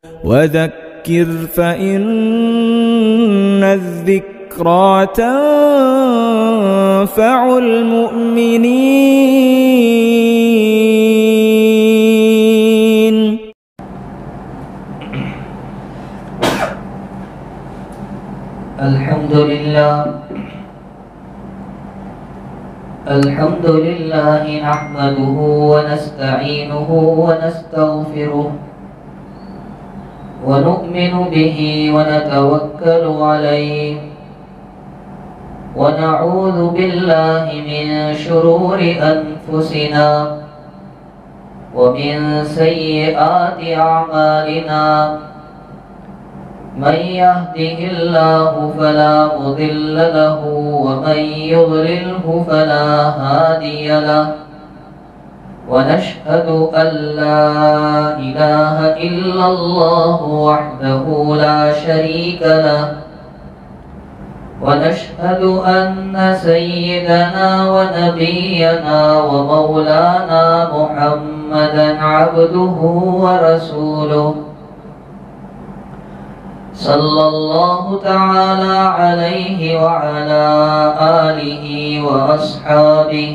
وذكر فإن الذكرى تنفع المؤمنين. الحمد لله نحمده ونستعينه ونستغفره ونؤمن به ونتوكل عليه ونعوذ بالله من شرور أنفسنا ومن سيئات أعمالنا. من يهده الله فلا مضل له ومن يضلله فلا هادي له. ونشهد أن لا إله إلا الله وحده لا شريك له. ونشهد أن سيدنا ونبينا ومولانا محمدا عبده ورسوله صلى الله تعالى عليه وعلى آله وأصحابه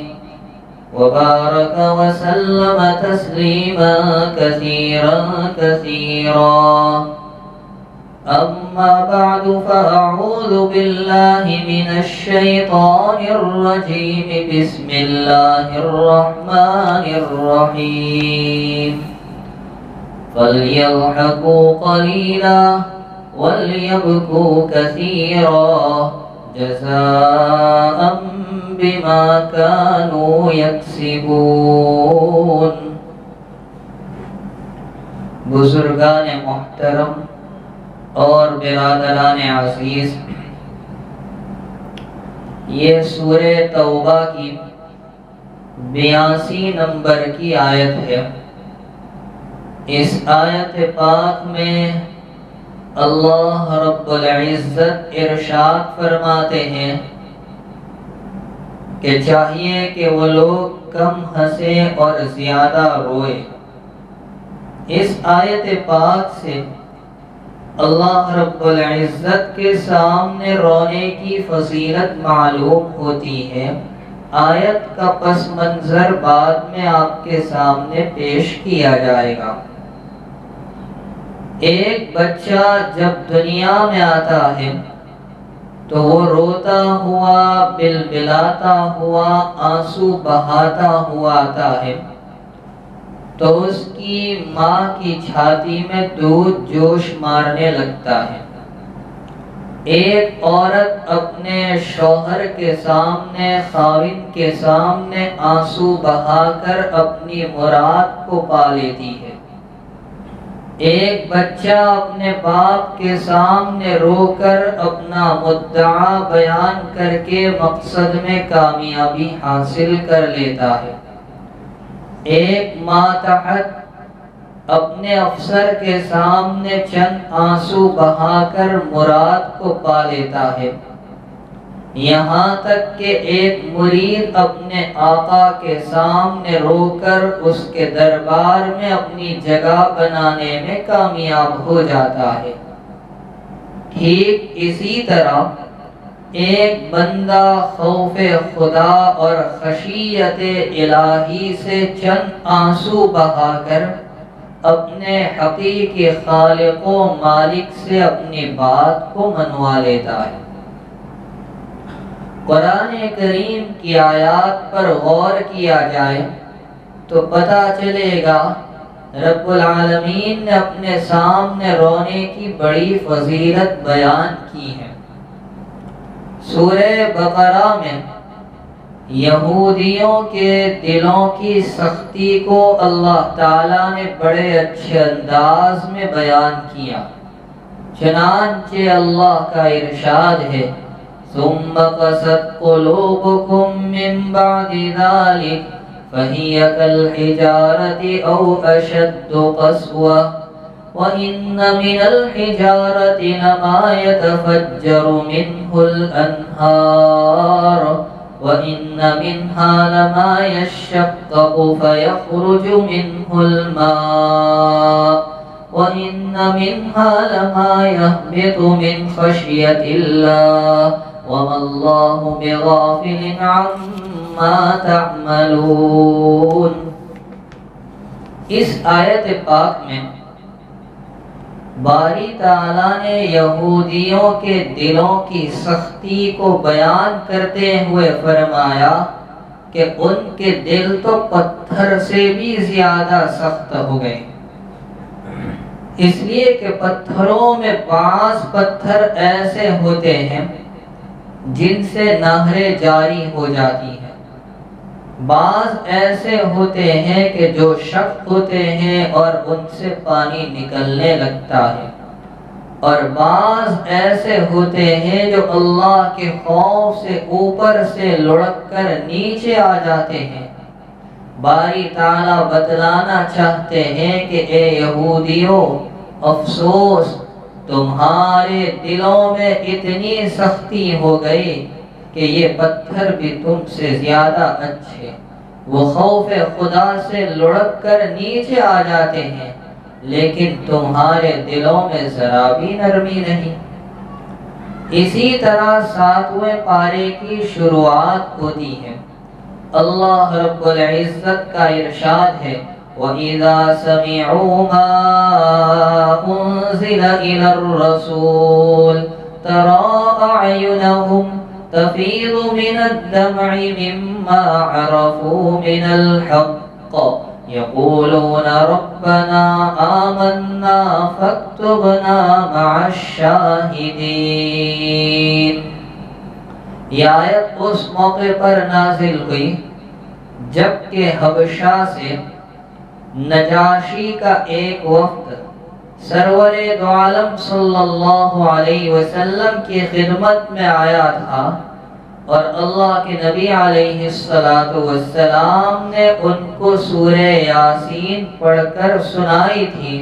وبارك وسلم تسليما كثيرا. أما بعد فأعوذ بالله من الشيطان الرجيم. بسم الله الرحمن الرحيم. فليضحكوا قليلا وليبكوا كثيرا جزاء بما كانوا يكسبون. بزرگان محترم اور برادران عزیز، یہ سورہ توبہ کی 82 نمبر کی آیت ہے. اس آیت پاک میں اللہ رب العزت ارشاد فرماتے ہیں کہ چاہیے کہ وہ لوگ کم ہنسیں اور زیادہ روئے. اس آیت پاک سے اللہ رب العزت کے سامنے رونے کی فضیلت معلوم ہوتی ہے. آیت کا پس منظر بعد میں آپ کے سامنے پیش کیا جائے گا. ایک بچہ جب دنیا میں آتا ہے تو وہ روتا ہوا، بلبلاتا ہوا، آنسو بہاتا ہوا آتا ہے تو اس کی ماں کی چھاتی میں دودھ جوش مارنے لگتا ہے. ایک عورت اپنے شوہر کے سامنے، خاوند کے سامنے آنسو بہا کر اپنی مراد کو پا لیتی ہے. ایک بچہ اپنے باپ کے سامنے رو کر اپنا مدعا بیان کر کے مقصد میں کامیابی حاصل کر لیتا ہے. ایک ماتحت اپنے افسر کے سامنے چند آنسو بہا کر مراد کو پا لیتا ہے. یہاں تک کہ ایک مرید اپنے آقا کے سامنے رو کر اس کے دربار میں اپنی جگہ بنانے میں کامیاب ہو جاتا ہے. ٹھیک اسی طرح ایک بندہ خوف خدا اور خشیت الہی سے چند آنسو بہا کر اپنے حقیقی خالق و مالک سے اپنی بات کو منوا لیتا ہے. قرآن کریم کی آیات پر غور کیا جائے تو پتہ چلے گا رب العالمین نے اپنے سامنے رونے کی بڑی فضیلت بیان کی ہے. سورہ بقرہ میں یہودیوں کے دلوں کی سختی کو اللہ تعالیٰ نے بڑے اچھے انداز میں بیان کیا. چنانچہ اللہ کا ارشاد ہے ثم قست قلوبكم من بعد ذلك فهي كالحجارة أو أشد قسوة وَإِنَّ مِنَ الْحِجَارَةِ لَمَا يَتَفَجَّرُ مِنْهُ الْأَنْهَارُ وَإِنَّ مِنْهَا لَمَا يَشَّقَّقُ فَيَخْرُجُ مِنْهُ الْمَاءُ وَإِنَّ مِنْهَا لَمَا يَهْبِطُ مِنْ خَشْيَةِ اللَّهِ وَمَا اللَّهُ بِغَافِلٍ عَمَّا تَعْمَلُونَ۔ اس آیت پاک میں باری تعالیٰ نے یہودیوں کے دلوں کی سختی کو بیان کرتے ہوئے فرمایا کہ ان کے دل تو پتھر سے بھی زیادہ سخت ہو گئے، اس لیے کہ پتھروں میں بعض پتھر ایسے ہوتے ہیں جن سے نہریں جاری ہو جاتی ہیں، بعض ایسے ہوتے ہیں کہ جو شک ہوتے ہیں اور ان سے پانی نکلنے لگتا ہے، اور بعض ایسے ہوتے ہیں جو اللہ کے خوف سے اوپر سے لڑک کر نیچے آ جاتے ہیں۔ باری تعالیٰ بتلانا چاہتے ہیں کہ اے یہودیوں، افسوس تمہارے دلوں میں اتنی سختی ہو گئی کہ یہ پتھر بھی تم سے زیادہ اچھے، وہ خوف خدا سے لڑک کر نیچے آ جاتے ہیں، لیکن تمہارے دلوں میں ذرا بھی نرمی نہیں۔ اسی طرح 7ویں پارے کی شروعات ہوتی ہے، اللہ رب العزت کا ارشاد ہے وَإِذَا سَمِعُوا مَا أُنزِلَ إِلَى الرَّسُولِ تَرَى أَعْيُنَهُمْ تفيض من الدمع مما عرفوا من الحق يقولون ربنا آمنا فاكتبنا مع الشاهدين۔ یہ آیت اس موقع پر نازل ہوئی جبکہ حبشہ سے نجاشی کا ایک وفد سرور دو عالم صلی اللہ علیہ وسلم کی خدمت میں آیا تھا، اور اللہ کے نبی علیہ السلام نے ان کو سورہ یاسین پڑھ کر سنائی تھی۔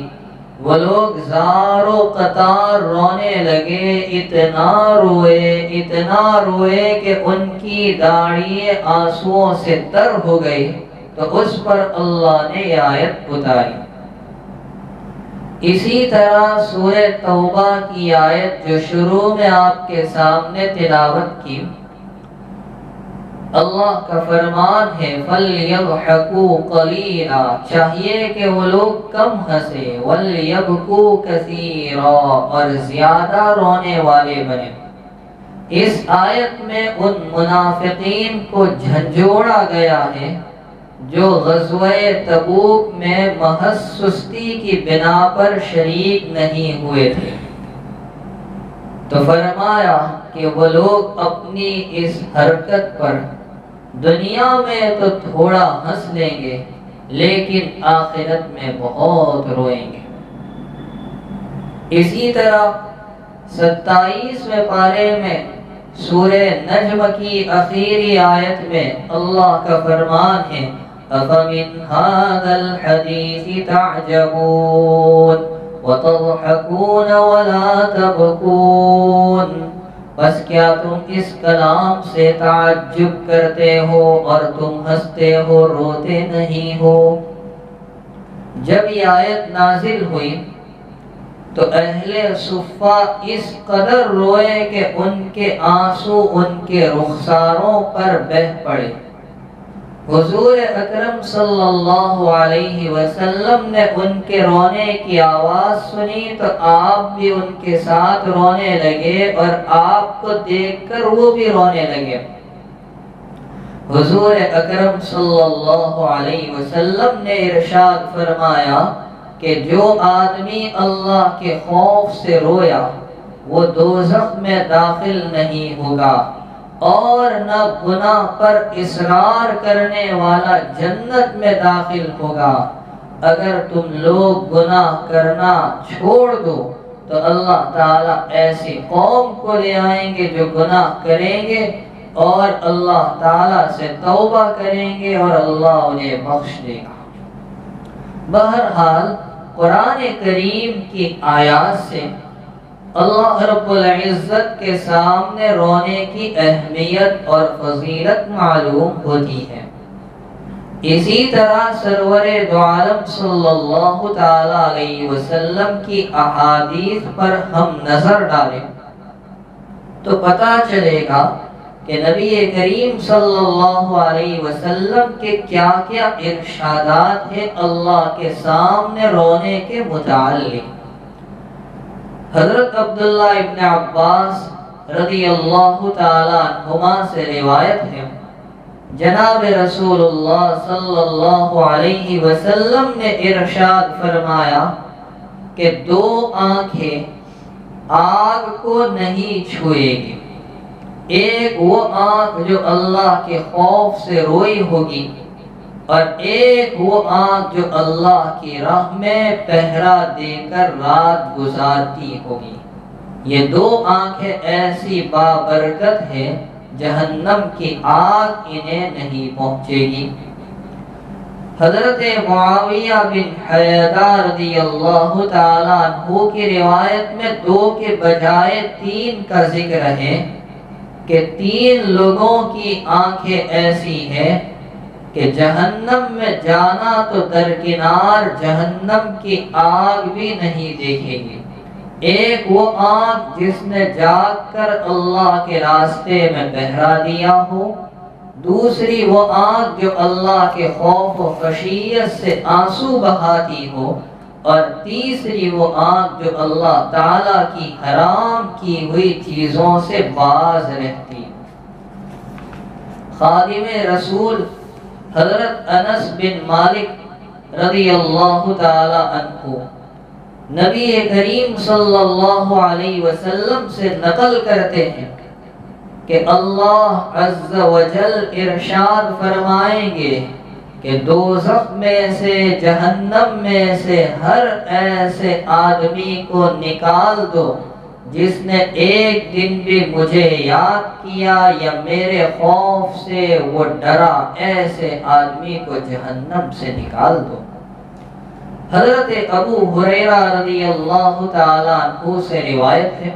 وہ لوگ زار و قطار رونے لگے، اتنا روئے کہ ان کی داڑھییں آنسوؤں سے تر ہو گئی، تو اس پر اللہ نے یہ آیت اتاری۔ اسی طرح سورہ توبہ کی آیت جو شروع میں آپ کے سامنے تلاوت کی، اللہ کا فرمان ہے فَلْيَضْحَكُوا قَلِيلًا، چاہیے کہ وہ لوگ کم ہنسے، وَلْيَبْكُوا كَثِيرًا، اور زیادہ رونے والے بنے۔ اس آیت میں ان منافقین کو جھنجھوڑا گیا ہے جو غزوہ تبوک میں محض سستی کی بنا پر شریک نہیں ہوئے تھے، تو فرمایا کہ وہ لوگ اپنی اس حرکت پر دنیا میں تو تھوڑا ہنس لیں گے، لیکن آخرت میں بہت روئیں گے۔ اسی طرح 27ویں پارے میں سورہ نجم کی آخری آیت میں اللہ کا فرمان ہے أَفَمِنْ هَذَا الْحَدِيثِ تَعْجَبُونَ وَتَضْحَكُونَ وَلَا تَبْكُونَ، بس کیا تم اس کلام سے تعجب کرتے ہو اور تم ہنستے ہو، روتے نہیں ہو؟ جب یہ آیت نازل ہوئی تو اہل صفہ اس قدر روئے کہ ان کے آنسو ان کے رخساروں پر بہہ پڑے۔ حضور اکرم صلی اللہ علیہ وسلم نے ان کے رونے کی آواز سنی تو آپ بھی ان کے ساتھ رونے لگے، اور آپ کو دیکھ کر وہ بھی رونے لگے۔ حضور اکرم صلی اللہ علیہ وسلم نے ارشاد فرمایا کہ جو آدمی اللہ کے خوف سے رویا وہ دوزخ میں داخل نہیں ہوگا، اور نہ گناہ پر اصرار کرنے والا جنت میں داخل ہوگا۔ اگر تم لوگ گناہ کرنا چھوڑ دو تو اللہ تعالیٰ ایسی قوم کو لے آئیں گے جو گناہ کریں گے اور اللہ تعالیٰ سے توبہ کریں گے اور اللہ انہیں بخش دے گا۔ بہرحال قرآن کریم کی آیات سے اللہ رب العزت کے سامنے رونے کی اہمیت اور فضیلت معلوم ہوتی ہے۔ اسی طرح سرور دو عالم صلی اللہ تعالی علیہ وسلم کی احادیث پر ہم نظر ڈالیں تو پتہ چلے گا کہ نبی کریم صلی اللہ علیہ وسلم کے کیا کیا ارشادات ہیں اللہ کے سامنے رونے کے متعلق۔ حضرت عبداللہ ابن عباس رضی اللہ تعالی عنہما سے روایت ہے، جناب رسول اللہ صلی اللہ علیہ وسلم نے ارشاد فرمایا کہ دو آنکھیں آگ کو نہیں چھوئے گی، ایک وہ آنکھ جو اللہ کے خوف سے روئی ہوگی اور ایک وہ آنکھ جو اللہ کی راہ میں پہرا دے کر رات گزارتی ہوگی۔ یہ دو آنکھیں ایسی بابرکت ہیں جہنم کی آگ انہیں نہیں پہنچے گی۔ حضرت معاویہ بن حیدہ رضی اللہ تعالیٰ عنہ کی روایت میں دو کے بجائے تین کا ذکر ہے کہ تین لوگوں کی آنکھیں ایسی ہیں کہ جہنم میں جانا تو درکنار جہنم کی آگ بھی نہیں دیکھے گی۔ ایک وہ آنکھ جس نے جاگ کر اللہ کے راستے میں پہرا دیا ہو، دوسری وہ آنکھ جو اللہ کے خوف و خشیت سے آنسو بہاتی ہو، اور تیسری وہ آنکھ جو اللہ تعالیٰ کی حرام کی ہوئی چیزوں سے باز رہتی۔ خادم رسول حضرت انس بن مالک رضی اللہ تعالی عنہ نبی کریم صلی اللہ علیہ وسلم سے نقل کرتے ہیں کہ اللہ عز و جل ارشاد فرمائیں گے کہ دوزخ میں سے، جہنم میں سے ہر ایسے آدمی کو نکال دو جس نے ایک دن بھی مجھے یاد کیا یا میرے خوف سے وہ ڈرا، ایسے آدمی کو جہنم سے نکال دو۔ حضرت ابو ہریرہ رضی اللہ تعالیٰ عنہ سے روایت ہے،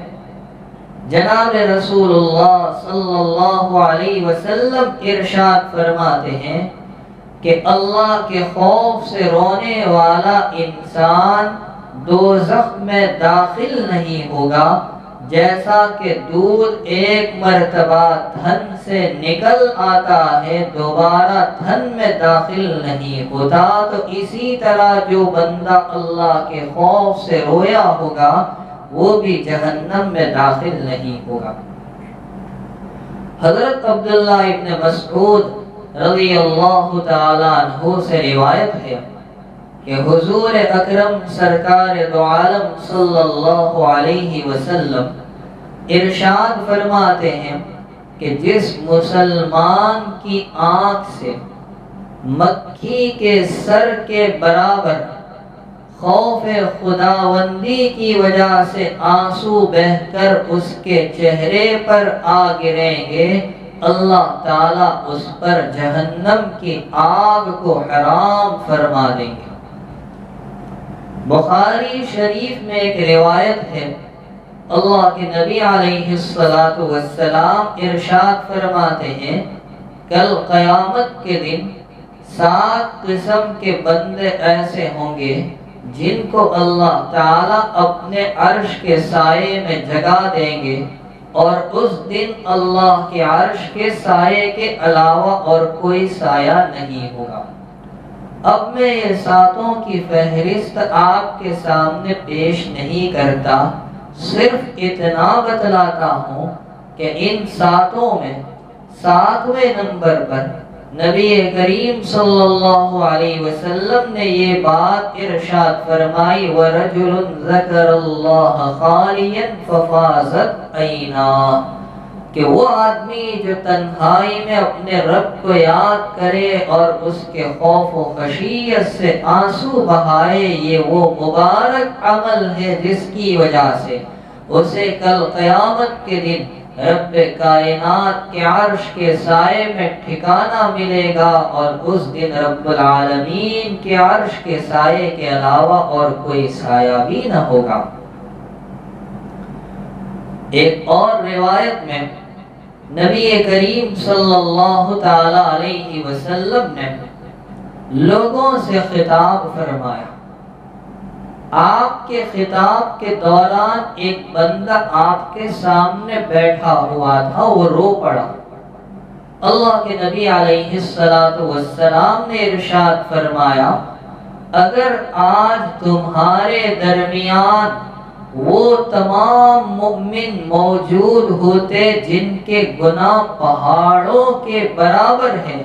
جناب رسول اللہ صلی اللہ علیہ وسلم ارشاد فرماتے ہیں کہ اللہ کے خوف سے رونے والا انسان دوزخ میں داخل نہیں ہوگا، جیسا کہ دودھ ایک مرتبہ تھن سے نکل آتا ہے دوبارہ تھن میں داخل نہیں ہوتا، تو اسی طرح جو بندہ اللہ کے خوف سے رویا ہوگا وہ بھی جہنم میں داخل نہیں ہوگا۔ حضرت عبداللہ ابن مسعود رضی اللہ تعالی عنہ سے روایت ہے کہ حضور اکرم سرکار دو عالم صلی اللہ علیہ وسلم ارشاد فرماتے ہیں کہ جس مسلمان کی آنکھ سے مکھی کے سر کے برابر خوف خداوندی کی وجہ سے آنسو بہہ کر اس کے چہرے پر آ گریں گے، اللہ تعالیٰ اس پر جہنم کی آگ کو حرام فرما دیں گے۔ بخاری شریف میں ایک روایت ہے، اللہ کے نبی علیہ السلام ارشاد فرماتے ہیں کل قیامت کے دن 7 قسم کے بندے ایسے ہوں گے جن کو اللہ تعالیٰ اپنے عرش کے سائے میں جگا دیں گے، اور اس دن اللہ کے عرش کے سائے کے علاوہ اور کوئی سایہ نہیں ہوگا۔ اب میں یہ 7 کی فہرست آپ کے سامنے پیش نہیں کرتا، صرف اتنا بتلاتا ہوں کہ ان 7 میں 7ویں نمبر پر نبی کریم صلی اللہ علیہ وسلم نے یہ بات ارشاد فرمائی وَرَجُلٌ ذَكَرَ اللَّهَ خَالِيًا فَفَاضَتْ عَيْنَاهُ، کہ وہ آدمی جو تنہائی میں اپنے رب کو یاد کرے اور اس کے خوف و خشیت سے آنسو بہائے، یہ وہ مبارک عمل ہے جس کی وجہ سے اسے کل قیامت کے دن رب کائنات کے عرش کے سائے میں ٹھکانہ ملے گا، اور اس دن رب العالمین کے عرش کے سائے کے علاوہ اور کوئی سایہ بھی نہ ہوگا۔ ایک اور روایت میں نبی کریم صلی اللہ تعالی علیہ وسلم نے لوگوں سے خطاب فرمایا۔ آپ کے خطاب کے دوران ایک بندہ آپ کے سامنے بیٹھا ہوا تھا، وہ رو پڑا۔ اللہ کے نبی علیہ السلام نے ارشاد فرمایا، اگر آج تمہارے درمیان وہ تمام مومن موجود ہوتے جن کے گناہ پہاڑوں کے برابر ہیں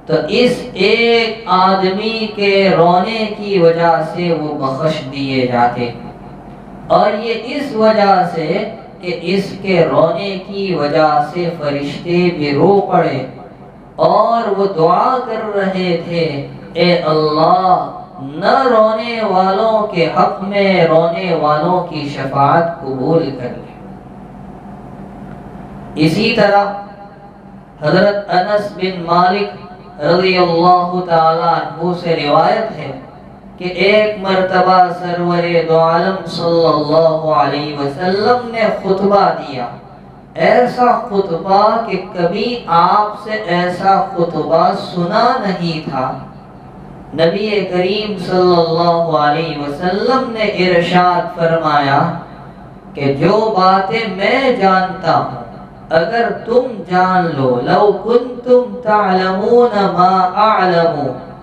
تو اس ایک آدمی کے رونے کی وجہ سے وہ بخش دیے جاتے، اور یہ اس وجہ سے کہ اس کے رونے کی وجہ سے فرشتے بھی رو پڑے اور وہ دعا کر رہے تھے، اے اللہ نہ رونے والوں کے حق میں رونے والوں کی شفاعت قبول کر لے۔ اسی طرح حضرت انس بن مالک رضی اللہ تعالیٰ عنہ سے روایت ہے کہ ایک مرتبہ سرور دو عالم صلی اللہ علیہ وسلم نے خطبہ دیا، ایسا خطبہ کہ کبھی آپ سے ایسا خطبہ سنا نہیں تھا۔ نبی کریم صلی اللہ علیہ وسلم نے ارشاد فرمایا کہ جو باتیں میں جانتا ہوں اگر تم جان لو، لو کنتم تعلمون ما اعلم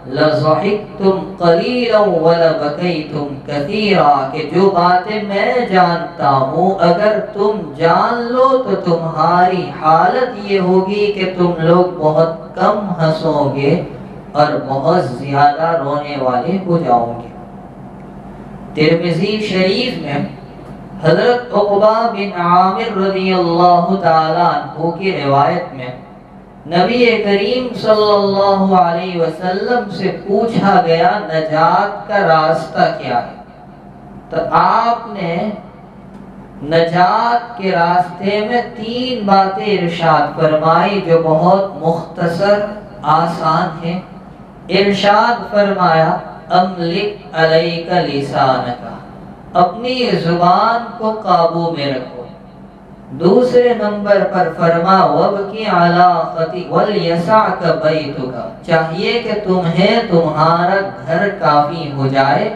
لضحکتم قلیلا ولبکیتم کثیرا، کہ جو باتیں میں جانتا ہوں اگر تم جان لو تو تمہاری حالت یہ ہوگی کہ تم لوگ بہت کم ہنسو گے اور بہت زیادہ رونے والے ہو جاؤ گے۔ ترمذی شریف میں حضرت عقبہ بن عامر رضی اللہ تعالیٰ عنہ کی روایت میں نبی کریم صلی اللہ علیہ وسلم سے پوچھا گیا نجات کا راستہ کیا ہے، تو آپ نے نجات کے راستے میں 3 باتیں ارشاد فرمائی جو بہت مختصر آسان ہیں۔ ارشاد فرمایا، املک علیک لسانک، اپنی زبان کو قابو میں رکھو۔ دوسرے نمبر پر فرما وابکی علی خطیئتک ولیسعک بیتک، چاہیے کہ تمہیں تمہارا گھر کافی ہو جائے،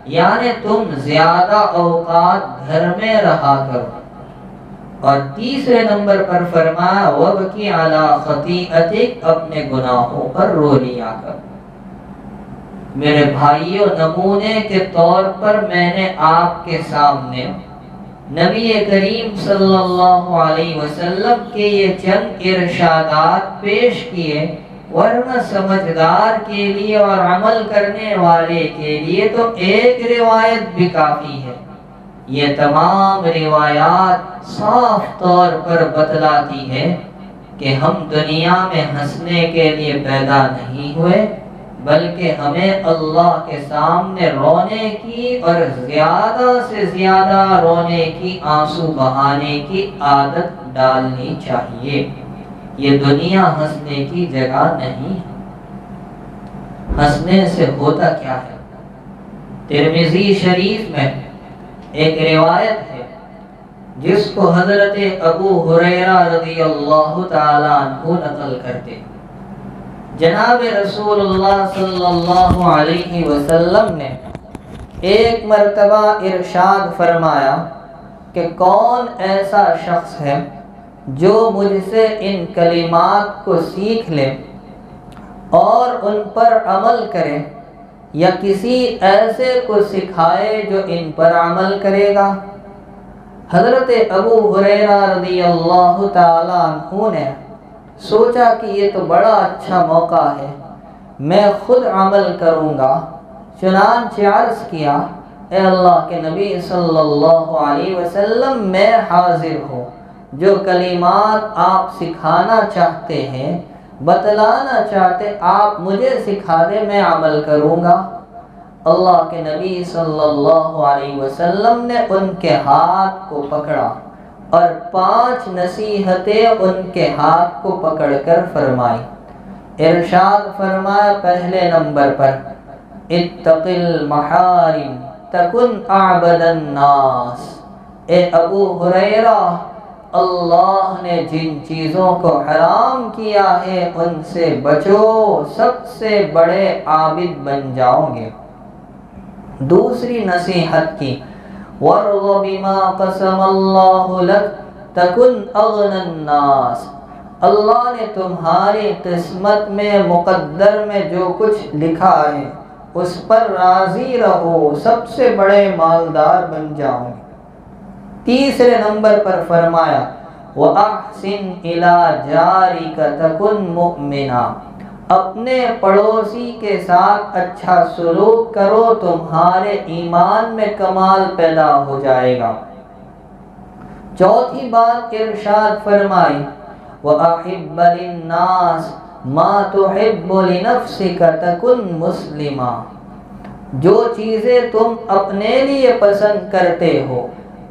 یعنی تم زیادہ اوقات گھر میں رہا کرو۔ اور تیسرے نمبر پر فرمایا وابکی علی خطیئتک، اپنے گناہوں پر رو لیا کرو۔ میرے بھائیوں، نمونے کے طور پر میں نے آپ کے سامنے نبی کریم صلی اللہ علیہ وسلم کے یہ چند ارشادات پیش کیے، ورنہ سمجھدار کے لیے اور عمل کرنے والے کے لیے تو ایک روایت بھی کافی ہے۔ یہ تمام روایات صاف طور پر بتلاتی ہے کہ ہم دنیا میں ہنسنے کے لیے پیدا نہیں ہوئے، بلکہ ہمیں اللہ کے سامنے رونے کی اور زیادہ سے زیادہ رونے کی، آنسو بہانے کی عادت ڈالنی چاہیے۔ یہ دنیا ہنسنے کی جگہ نہیں ہے۔ ہنسنے سے ہوتا کیا ہے؟ ترمذی شریف میں ایک روایت ہے جس کو حضرت ابو ہریرہ رضی اللہ تعالیٰ عنہ نقل کرتے ہیں۔ جناب رسول اللہ صلی اللہ علیہ وسلم نے ایک مرتبہ ارشاد فرمایا کہ کون ایسا شخص ہے جو مجھ سے ان کلمات کو سیکھ لے اور ان پر عمل کرے، یا کسی ایسے کو سکھائے جو ان پر عمل کرے گا۔ حضرت ابو ہریرہ رضی اللہ تعالیٰ عنہ نے سوچا کہ یہ تو بڑا اچھا موقع ہے، میں خود عمل کروں گا۔ چنانچہ عرض کیا، اے اللہ کے نبی صلی اللہ علیہ وسلم، میں حاضر ہوں، جو کلمات آپ سکھانا چاہتے ہیں، بتلانا چاہتے، آپ مجھے سکھا دیں، میں عمل کروں گا۔ اللہ کے نبی صلی اللہ علیہ وسلم نے ان کے ہاتھ کو پکڑا اور 5 نصیحتیں ان کے ہاتھ کو پکڑ کر فرمائی۔ ارشاد فرمایا پہلے نمبر پر، اتق المحارم تکن اعبد الناس، اے ابو ہریرہ اللہ نے جن چیزوں کو حرام کیا ہے ان سے بچو، سب سے بڑے عابد بن جاؤ گے۔ دوسری نصیحت کی، وَارْضَ بِمَا قَسَمَ اللَّهُ لَكَ تَكُنْ أَغْنَى النَّاسِ، اللہ نے تمہاری قسمت میں، مقدر میں جو کچھ لکھا ہے اس پر راضی رہو، سب سے بڑے مالدار بن جاؤ گے۔ تیسرے نمبر پر فرمایا وَأَحْسِنْ إِلَىٰ جَارِكَ تَكُنْ مُؤْمِنًا، اپنے پڑوسی کے ساتھ اچھا سلوک کرو، تمہارے ایمان میں کمال پیدا ہو جائے گا۔ چوتھی بات ارشاد فرمائی وَأَحِبَّ لِلنَّاسِ مَا تُحِبُّ لِنَفْسِكَ تَكُنْ مُسْلِمًا، جو چیزیں تم اپنے لیے پسند کرتے ہو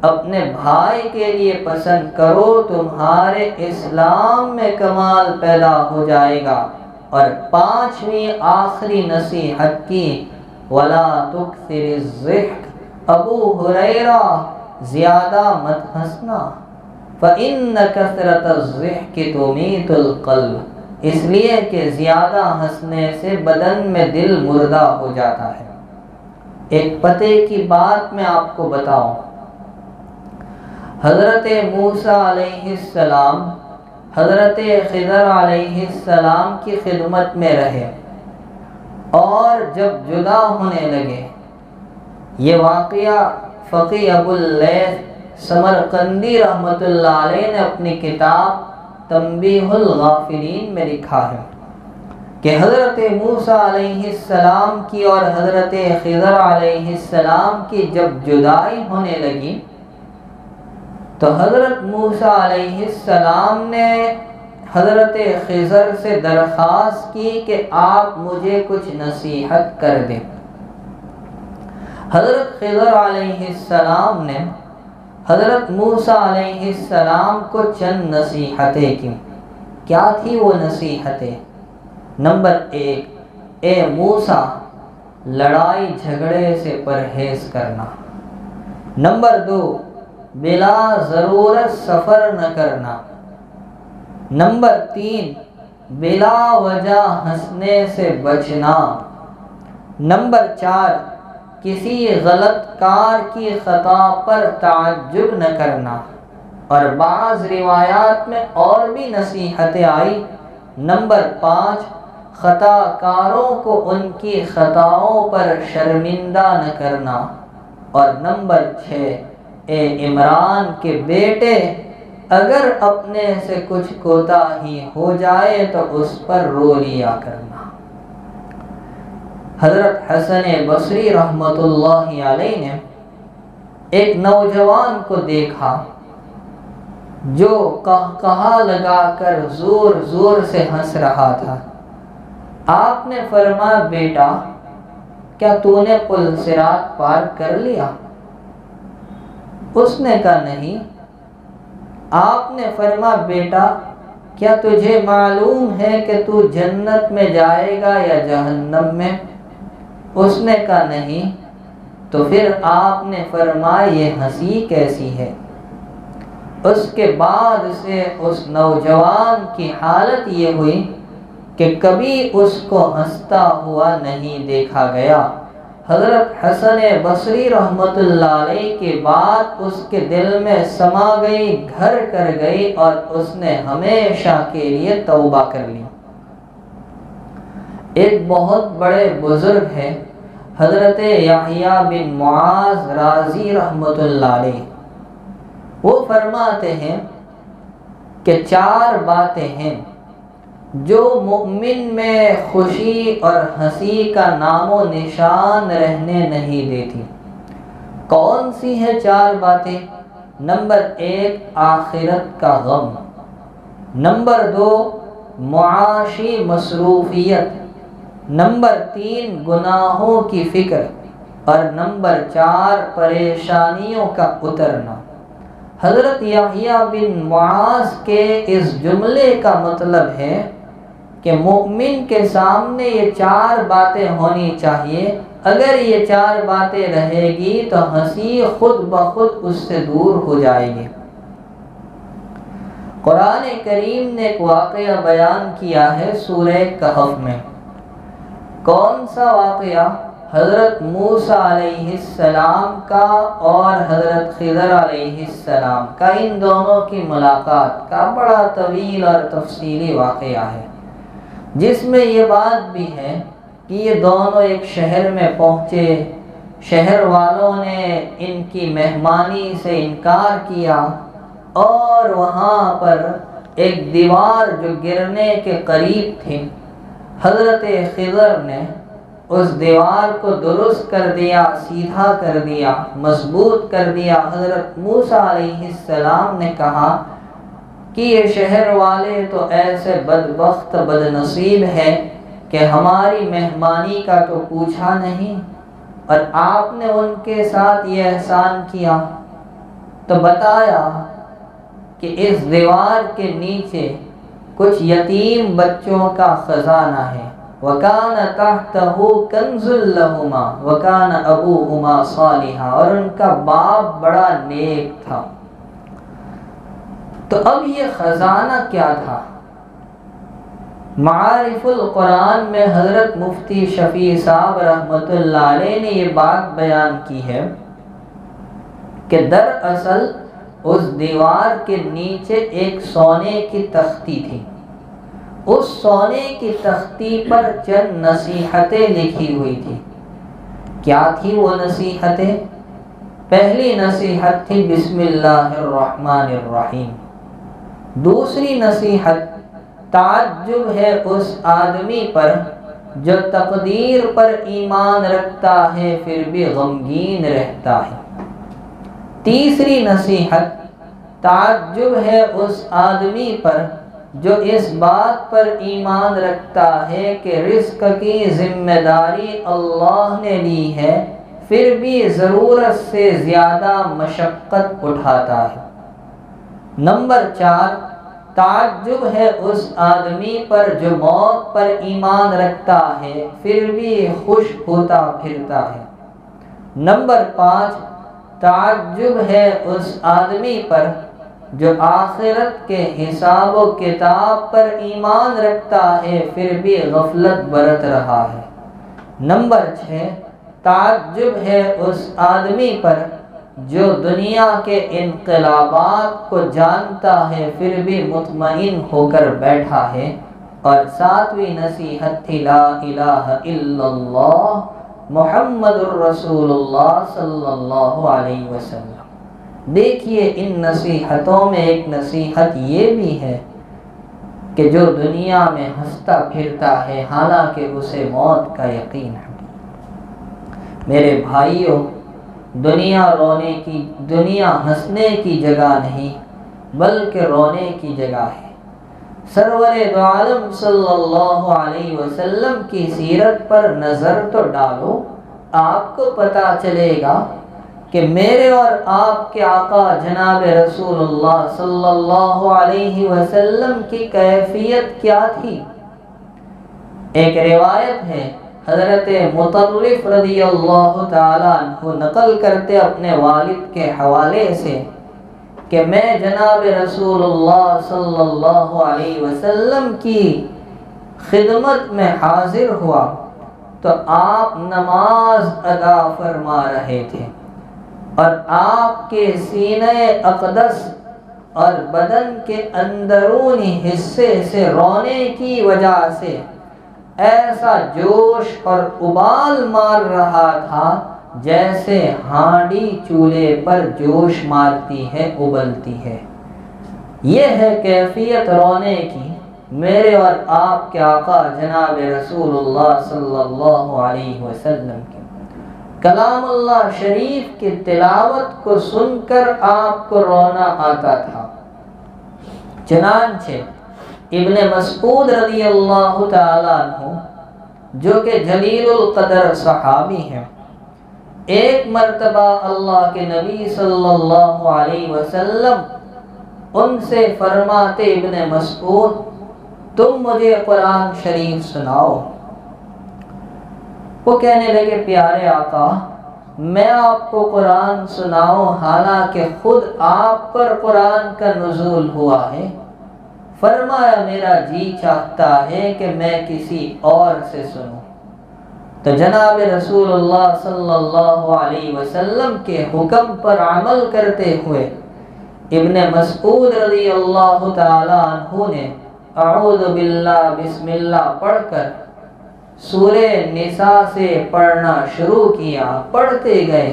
اپنے بھائی کے لیے پسند کرو، تمہارے اسلام میں کمال پیدا ہو جائے گا۔ اور پانچویں آخری نصیحت کی وَلَا تُكْثِرِ الضِّحْكَ، ابو ہریرہ زیادہ مت ہنسنا، فَإِنَّ كَثْرَةَ الضِّحْكِ تُمِيتُ الْقَلْبَ، اس لیے کہ زیادہ ہنسنے سے بدن میں دل مردہ ہو جاتا ہے۔ ایک پتے کی بات میں آپ کو بتاؤں، حضرت موسیٰ علیہ السلام حضرت خضر علیہ السلام کی خدمت میں رہے، اور جب جدا ہونے لگے، یہ واقعہ فقی ابو اللیث سمرقندی رحمۃ اللہ علیہ نے اپنی کتاب تنبیہ الغافلین میں لکھا ہے کہ حضرت موسیٰ علیہ السلام کی اور حضرت خضر علیہ السلام کی جب جدائی ہونے لگی تو حضرت موسیٰ علیہ السلام نے حضرت خضر سے درخواست کی کہ آپ مجھے کچھ نصیحت کر دیں۔ حضرت خضر علیہ السلام نے حضرت موسیٰ علیہ السلام کو چند نصیحتیں کی۔ کیا تھی وہ نصیحتیں؟ نمبر 1، اے موسیٰ، لڑائی جھگڑے سے پرہیز کرنا۔ نمبر 2، بلا ضرورت سفر نہ کرنا۔ نمبر 3، بلا وجہ ہنسنے سے بچنا۔ نمبر 4، کسی غلط کار کی خطا پر تعجب نہ کرنا۔ اور بعض روایات میں اور بھی نصیحتیں آئی۔ نمبر 5، خطا کاروں کو ان کی خطاؤں پر شرمندہ نہ کرنا۔ اور نمبر 6، اے عمران کے بیٹے، اگر اپنے سے کچھ کوتاہی ہو جائے تو اس پر رو لیا کرنا۔ حضرت حسن بصری رحمۃ اللہ علیہ نے ایک نوجوان کو دیکھا جو قہقہا لگا کر زور زور سے ہنس رہا تھا۔ آپ نے فرمایا بیٹا، کیا تو نے پل صراط پار کر لیا؟ اس نے کہا نہیں۔ آپ نے فرمایا بیٹا، کیا تجھے معلوم ہے کہ تو جنت میں جائے گا یا جہنم میں؟ اس نے کہا نہیں۔ تو پھر آپ نے فرمایا یہ ہنسی کیسی ہے؟ اس کے بعد سے اس نوجوان کی حالت یہ ہوئی کہ کبھی اس کو ہنستا ہوا نہیں دیکھا گیا۔ حضرت حسن بصری رحمۃ اللہ علیہ کی بات اس کے دل میں سما گئی، گھر کر گئی، اور اس نے ہمیشہ کے لیے توبہ کر لی۔ ایک بہت بڑے بزرگ ہیں حضرت یحییٰ بن معاذ رازی رحمۃ اللہ علیہ، وہ فرماتے ہیں کہ 4 باتیں ہیں جو مومن میں خوشی اور ہنسی کا نام و نشان رہنے نہیں دیتی۔ کون سی ہیں 4 باتیں؟ نمبر 1، آخرت کا غم۔ نمبر 2، معاشی مصروفیت۔ نمبر 3، گناہوں کی فکر۔ اور نمبر 4، پریشانیوں کا اترنا۔ حضرت یحییٰ بن معاذ کے اس جملے کا مطلب ہے کہ مومن کے سامنے یہ 4 باتیں ہونی چاہیے۔ اگر یہ 4 باتیں رہے گی تو ہنسی خود بخود اس سے دور ہو جائے گی۔ قرآن کریم نے ایک واقعہ بیان کیا ہے سورہ کہف میں۔ کون سا واقعہ؟ حضرت موسیٰ علیہ السلام کا اور حضرت خضر علیہ السلام کا، ان دونوں کی ملاقات کا بڑا طویل اور تفصیلی واقعہ ہے، جس میں یہ بات بھی ہے کہ یہ دونوں ایک شہر میں پہنچے، شہر والوں نے ان کی مہمانی سے انکار کیا اور وہاں پر ایک دیوار جو گرنے کے قریب تھی، حضرت خضر نے اس دیوار کو درست کر دیا، سیدھا کر دیا، مضبوط کر دیا۔ حضرت موسیٰ علیہ السلام نے کہا کہ یہ شہر والے تو ایسے بدبخت بد نصیب ہیں کہ ہماری مہمانی کا تو پوچھا نہیں، اور آپ نے ان کے ساتھ یہ احسان کیا۔ تو بتایا کہ اس دیوار کے نیچے کچھ یتیم بچوں کا خزانہ ہے۔ وَكَانَ تَحْتَهُ كَنْزٌ لَهُمَا وَكَانَ أَبُوهُمَا صَالِحًا، اور ان کا باپ بڑا نیک تھا۔ تو اب یہ خزانہ کیا تھا؟ معارف القرآن میں حضرت مفتی شفیع صاحب رحمۃ اللہ علیہ نے یہ بات بیان کی ہے کہ دراصل اس دیوار کے نیچے ایک سونے کی تختی تھی۔ اس سونے کی تختی پر چند نصیحتیں لکھی ہوئی تھی۔ کیا تھی وہ نصیحتیں؟ پہلی نصیحت تھی بسم اللہ الرحمن الرحیم۔ دوسری نصیحت، تعجب ہے اس آدمی پر جو تقدیر پر ایمان رکھتا ہے پھر بھی غمگین رہتا ہے۔ تیسری نصیحت، تعجب ہے اس آدمی پر جو اس بات پر ایمان رکھتا ہے کہ رزق کی ذمہ داری اللہ نے لی ہے پھر بھی ضرورت سے زیادہ مشقت اٹھاتا ہے۔ نمبر 4، تعجب ہے اس آدمی پر جو موت پر ایمان رکھتا ہے پھر بھی خوش ہوتا پھرتا ہے۔ نمبر 5، تعجب ہے اس آدمی پر جو آخرت کے حساب و کتاب پر ایمان رکھتا ہے پھر بھی غفلت برت رہا ہے۔ نمبر 6، تعجب ہے اس آدمی پر جو دنیا کے انقلابات کو جانتا ہے پھر بھی مطمئن ہو کر بیٹھا ہے۔ اور 7ویں نصیحت تھی لا الہ الا اللہ محمد الرسول اللہ صلی اللہ علیہ وسلم۔ دیکھیے ان نصیحتوں میں ایک نصیحت یہ بھی ہے کہ جو دنیا میں ہنستا پھرتا ہے حالانکہ اسے موت کا یقین ہے۔ میرے بھائیوں، دنیا ہنسنے کی جگہ نہیں بلکہ رونے کی جگہ ہے۔ سرور دو عالم صلی اللہ علیہ وسلم کی سیرت پر نظر تو ڈالو، آپ کو پتہ چلے گا کہ میرے اور آپ کے آقا جناب رسول اللہ صلی اللہ علیہ وسلم کی کیفیت کیا تھی۔ ایک روایت ہے، حضرت مطرف رضی اللہ تعالیٰ عنہ نقل کرتے اپنے والد کے حوالے سے کہ میں جناب رسول اللہ صلی اللہ علیہ وسلم کی خدمت میں حاضر ہوا تو آپ نماز ادا فرما رہے تھے، اور آپ کے سینہ اقدس اور بدن کے اندرونی حصے سے رونے کی وجہ سے ایسا جوش اور ابال مار رہا تھا جیسے ہانڈی چولہے پر جوش مارتی ہے، ابلتی ہے۔ یہ ہے کیفیت رونے کی میرے اور آپ کے آقا جناب رسول اللہ صلی اللہ علیہ وسلم کی۔ کلام اللہ شریف کی تلاوت کو سن کر آپ کو رونا آتا تھا۔ چنانچہ ابن مسعود رضی اللہ تعالیٰ عنہ جو کہ جلیل القدر صحابی ہیں، ایک مرتبہ اللہ کے نبی صلی اللہ علیہ وسلم ان سے فرماتے، ابن مسعود تم مجھے قرآن شریف سناؤ۔ وہ کہنے لگے، پیارے آقا میں آپ کو قرآن سناؤں حالانکہ خود آپ پر قرآن کا نزول ہوا ہے؟ فرمایا میرا جی چاہتا ہے کہ میں کسی اور سے سنوں۔ تو جناب رسول اللہ صلی اللہ علیہ وسلم کے حکم پر عمل کرتے ہوئے ابن مسعود رضی اللہ تعالی عنہ نے اعوذ باللہ بسم اللہ پڑھ کر سورہ نساء سے پڑھنا شروع کیا، پڑھتے گئے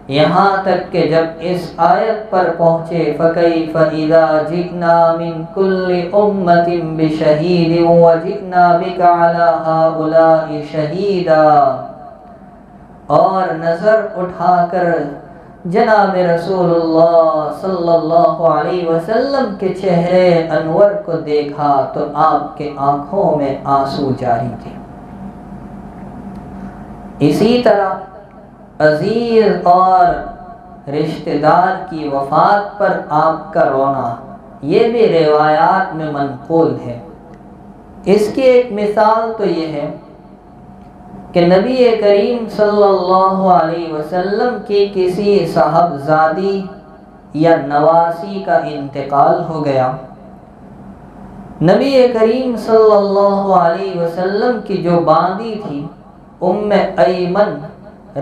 یہاں تک کہ جب اس آیت پر پہنچے فَكَيْفَ إِذَا جِئْنَا مِنْ كُلِّ أُمَّةٍ بِشَهِيدٍ وَجِئْنَا بِكَ عَلَى هَؤُلَاءِ شَهِيدًا، اور نظر اٹھا کر جناب رسول اللہ صلی اللہ علیہ وسلم کے چہرے انور کو دیکھا تو آپ کے آنکھوں میں آنسو جاری تھے۔ اسی طرح عزیز اور رشتہ دار کی وفات پر آپ کا رونا، یہ بھی روایات میں منقول ہے۔ اس کی ایک مثال تو یہ ہے کہ نبی کریم صلی اللہ علیہ وسلم کی کسی صاحبزادی یا نواسی کا انتقال ہو گیا۔ نبی کریم صلی اللہ علیہ وسلم کی جو باندی تھی ام ایمن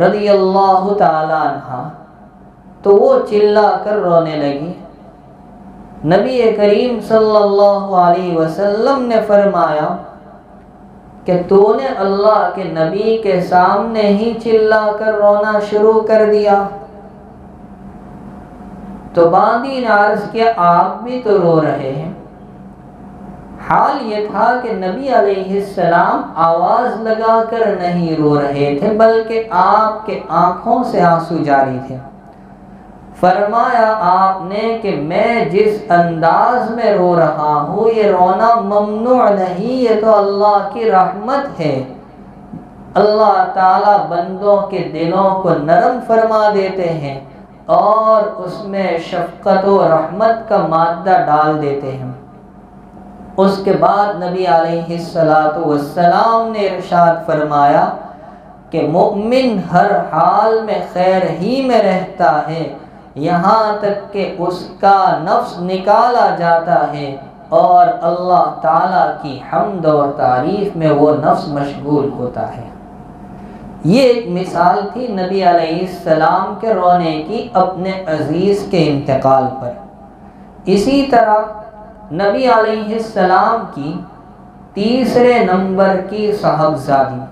رضی اللہ تعالی عنہ، تو وہ چلا کر رونے لگی۔ نبی کریم صلی اللہ علیہ وسلم نے فرمایا کہ تو نے اللہ کے نبی کے سامنے ہی چلا کر رونا شروع کر دیا۔ تو باندی نے عرض کیا آپ بھی تو رو رہے ہیں۔ حال یہ تھا کہ نبی علیہ السلام آواز لگا کر نہیں رو رہے تھے بلکہ آپ کے آنکھوں سے آنسو جاری تھے۔ فرمایا آپ نے کہ میں جس انداز میں رو رہا ہوں یہ رونا ممنوع نہیں، یہ تو اللہ کی رحمت ہے۔ اللہ تعالی بندوں کے دلوں کو نرم فرما دیتے ہیں اور اس میں شفقت و رحمت کا مادہ ڈال دیتے ہیں۔ اس کے بعد نبی علیہ السلام نے ارشاد فرمایا کہ مومن ہر حال میں خیر ہی میں رہتا ہے یہاں تک کہ اس کا نفس نکالا جاتا ہے اور اللہ تعالیٰ کی حمد اور تعریف میں وہ نفس مشغول ہوتا ہے۔ یہ ایک مثال تھی نبی علیہ السلام کے رونے کی اپنے عزیز کے انتقال پر۔ اسی طرح نبی علیہ السلام کی تیسرے نمبر کی صاحبزادی